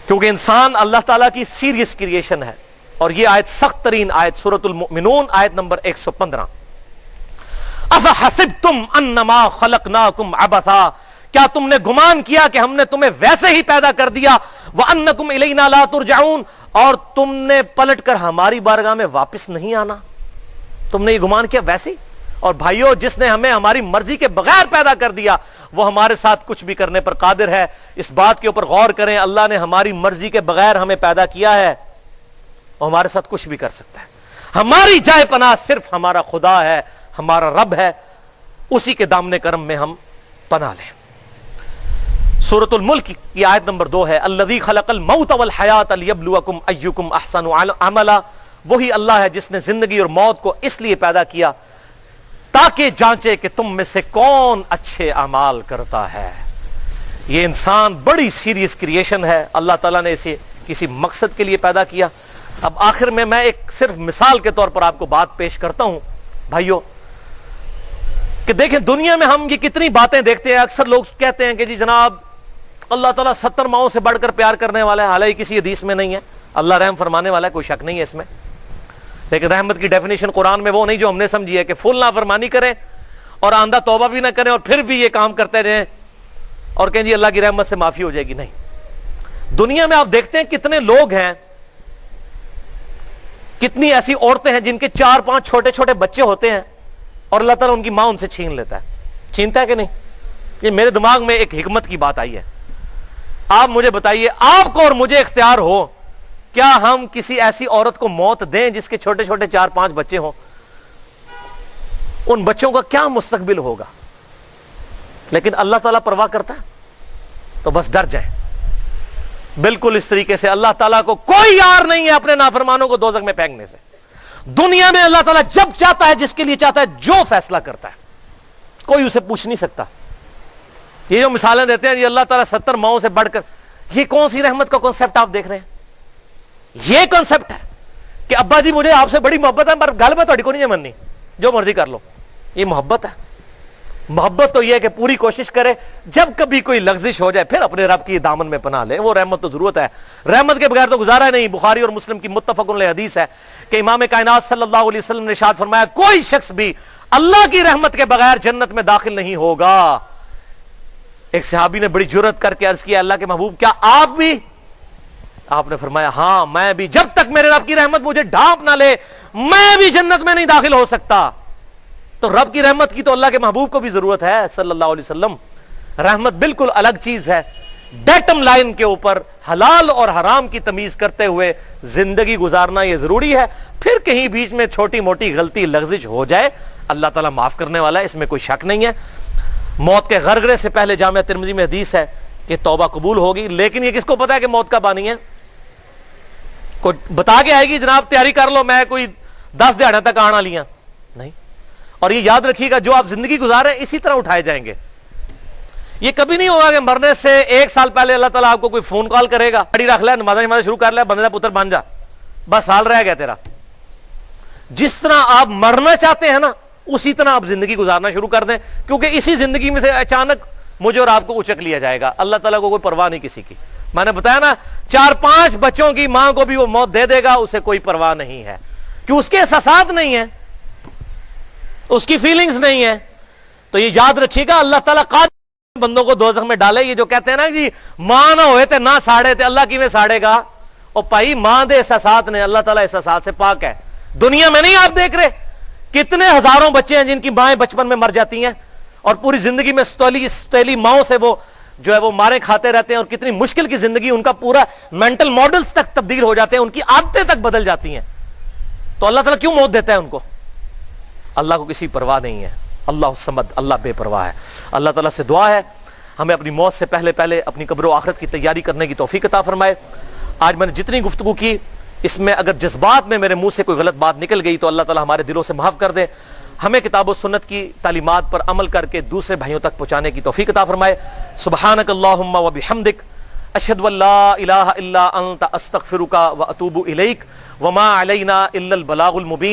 A: کیونکہ انسان اللہ تعالیٰ کی سیریس کریشن ہے. اور یہ آیت سخت ترین آیت سورۃ المؤمنون آیت نمبر 115. اَفَحَسِبْتُمْ أَنَّمَا خَلَقْنَاكُمْ عَبَثًا، کیا تم نے گمان کیا کہ ہم نے تمہیں ویسے ہی پیدا کر دیا، وَأَنَّكُمْ إِلَيْنَا لَا تُرْجَعُونَ، اور تم نے پلٹ کر ہماری بارگاہ میں واپس نہیں آنا. تم نے یہ گمان کیا ویسے ہی. اور بھائیوں جس نے ہمیں ہماری مرضی کے بغیر پیدا کر دیا وہ ہمارے ساتھ کچھ بھی کرنے پر قادر ہے. اس بات کے اوپر غور کریں, اللہ نے ہماری مرضی کے بغیر ہمیں پیدا کیا ہے, وہ ہمارے ساتھ کچھ بھی کر سکتا ہے. ہماری جائے پناہ صرف ہمارا خدا ہے, ہمارا رب ہے, اسی کے دامن کرم میں ہم پناہ لیں. سورۃ الملک کی آیت نمبر 2 ہے, الذی خلق الموت والحیات لیبلوکم ایکم احسن عملا. وہی اللہ ہے جس نے زندگی اور موت کو اس لیے پیدا کیا تاکہ جانچے کہ تم میں سے کون اچھے اعمال کرتا ہے. یہ انسان بڑی سیریس کریشن ہے, اللہ تعالیٰ نے اسے کسی مقصد کے لیے پیدا کیا. اب آخر میں ایک صرف مثال کے طور پر آپ کو بات پیش کرتا ہوں بھائیوں, کہ دیکھیں دنیا میں ہم یہ کتنی باتیں دیکھتے ہیں. اکثر لوگ کہتے ہیں کہ جی جناب اللہ تعالیٰ 70 ماؤں سے بڑھ کر پیار کرنے والا ہے, حالانکہ کسی حدیث میں نہیں ہے. اللہ رحم فرمانے والا ہے, کوئی شک نہیں ہے اس میں, لیکن رحمت کی ڈیفینیشن قرآن میں وہ نہیں جو ہم نے سمجھی ہے کہ فل نافرمانی کریں اور آندھا توبہ بھی نہ کریں اور پھر بھی یہ کام کرتے رہیں اور کہیں جی اللہ کی رحمت سے معافی ہو جائے گی. نہیں, دنیا میں آپ دیکھتے ہیں کتنے لوگ ہیں, کتنی ایسی عورتیں ہیں جن کے 4-5 چھوٹے چھوٹے بچے ہوتے ہیں اور اللہ تعالیٰ ان کی ماں ان سے چھین لیتا ہے. چھینتا ہے کہ نہیں؟ یہ میرے دماغ میں ایک حکمت کی بات آئی ہے. آپ مجھے بتائیے, آپ کو اور مجھے اختیار ہو, کیا ہم کسی ایسی عورت کو موت دیں جس کے چھوٹے چھوٹے 4-5 بچے ہوں؟ ان بچوں کا کیا مستقبل ہوگا؟ لیکن اللہ تعالیٰ پرواہ کرتا ہے تو بس ڈر جائیں. بالکل اس طریقے سے اللہ تعالیٰ کو کوئی یار نہیں ہے اپنے نافرمانوں کو دوزخ میں پھینکنے سے. دنیا میں اللہ تعالیٰ جب چاہتا ہے جس کے لیے چاہتا ہے جو فیصلہ کرتا ہے, کوئی اسے پوچھ نہیں سکتا. یہ جو مثالیں دیتے ہیں یہ اللہ تعالیٰ 70 ماؤں سے بڑھ کر, یہ کون سی رحمت کا کنسپٹ آپ دیکھ رہے ہیں؟ یہ کنسپٹ ہے کہ ابا جی مجھے آپ سے بڑی محبت ہے پر گل میں تھوڑی کو نہیں مننی, جو مرضی کر لو. یہ محبت ہے؟ محبت تو یہ ہے کہ پوری کوشش کرے جب کبھی کوئی لغزش ہو جائے پھر اپنے رب کی دامن میں پناہ لے. وہ رحمت تو ضرورت ہے, رحمت کے بغیر تو گزارا نہیں. بخاری اور مسلم کی متفق علیہ حدیث ہے کہ امام کائنات صلی اللہ علیہ وسلم نے ارشاد فرمایا, کوئی شخص بھی اللہ کی رحمت کے بغیر جنت میں داخل نہیں ہوگا. ایک صحابی نے بڑی جرأت کر کے عرض کیا, اللہ کے محبوب کیا آپ بھی؟ آپ نے فرمایا ہاں میں بھی, جب تک میرے رب کی رحمت مجھے ڈھانپ نہ لے میں بھی جنت میں نہیں داخل ہو سکتا. تو رب کی رحمت کی تو اللہ کے محبوب کو بھی ضرورت ہے صلی اللہ علیہ وسلم. رحمت بالکل الگ چیز ہے. ڈیٹم لائن کے اوپر حلال اور حرام کی تمیز کرتے ہوئے زندگی گزارنا یہ ضروری ہے. پھر کہیں بیچ میں چھوٹی موٹی غلطی لغزش ہو جائے اللہ تعالیٰ معاف کرنے والا ہے, اس میں کوئی شک نہیں ہے. موت کے غرغرے سے پہلے جامعہ ترمذی میں حدیث ہے کہ توبہ قبول ہوگی, لیکن یہ کس کو پتا ہے کہ موت کب آنی ہے؟ کوئی بتا کے آئے گی جناب تیاری کر لو میں کوئی 10 دہاڑیاں تک آنا لیاں نہیں. اور یہ یاد رکھیے گا جو آپ زندگی گزارے اسی طرح اٹھائے جائیں گے. یہ کبھی نہیں ہوگا کہ مرنے سے 1 سال پہلے اللہ تعالیٰ آپ کو کوئی فون کال کرے گا, گاڑی رکھ لے, نماز شروع کر لے, بندے دا پتر بن جا, بس حال رہ گیا تیرا. جس طرح آپ مرنا چاہتے ہیں نا اسی طرح آپ زندگی گزارنا شروع کر دیں, کیونکہ اسی زندگی میں سے اچانک مجھے اور آپ کو اچک لیا جائے گا. اللہ تعالیٰ کو کوئی پرواہ نہیں کسی کی. میں نے بتایا نا 4-5 بچوں کی ماں کو بھی وہ موت دے دے گا, اسے کوئی پرواہ نہیں ہے, کہ اس کے احساسات نہیں ہیں, اس کی فیلنگز نہیں ہیں. تو یہ یاد رکھیے گا اللہ تعالیٰ قادر بندوں کو دوزخ میں ڈالے. یہ جو کہتے ہیں نا جی ماں نہ ہوئے تے نہ ساڑے تے, اللہ کی میں ساڑے گا. اور بھائی ماں دے احساسات نے, اللہ تعالیٰ احساسات سے پاک ہے. دنیا میں نہیں آپ دیکھ رہے کتنے ہزاروں بچے ہیں جن کی مائیں بچپن میں مر جاتی ہیں اور پوری زندگی میں ستیلی ماؤں سے وہ جو ہے وہ مارے کھاتے رہتے ہیں, اور کتنی مشکل کی زندگی, ان کا پورا مینٹل ماڈلز تک تبدیل ہو جاتے ہیں, ان کی عادتیں تک بدل جاتی ہیں. تو اللہ تعالیٰ کیوں موت دیتا ہے ان کو؟ اللہ کو کسی پرواہ نہیں ہے. اللہ الصمد, اللہ بے پرواہ ہے. اللہ تعالیٰ سے دعا ہے ہمیں اپنی موت سے پہلے اپنی قبر و آخرت کی تیاری کرنے کی توفیق عطا فرمائے. آج میں نے جتنی گفتگو کی اس میں اگر جذبات میں میرے منہ سے کوئی غلط بات نکل گئی تو اللہ تعالیٰ ہمارے دلوں سے معاف کر دے. ہمیں کتاب و سنت کی تعلیمات پر عمل کر کے دوسرے بھائیوں تک پہنچانے کی توفیق عطا فرمائے. سبحانک اللہم و بحمدک, اشہد ان لا الہ الا انت, استغفرک و اتوب الیک, وما علینا الا البلاغ المبین.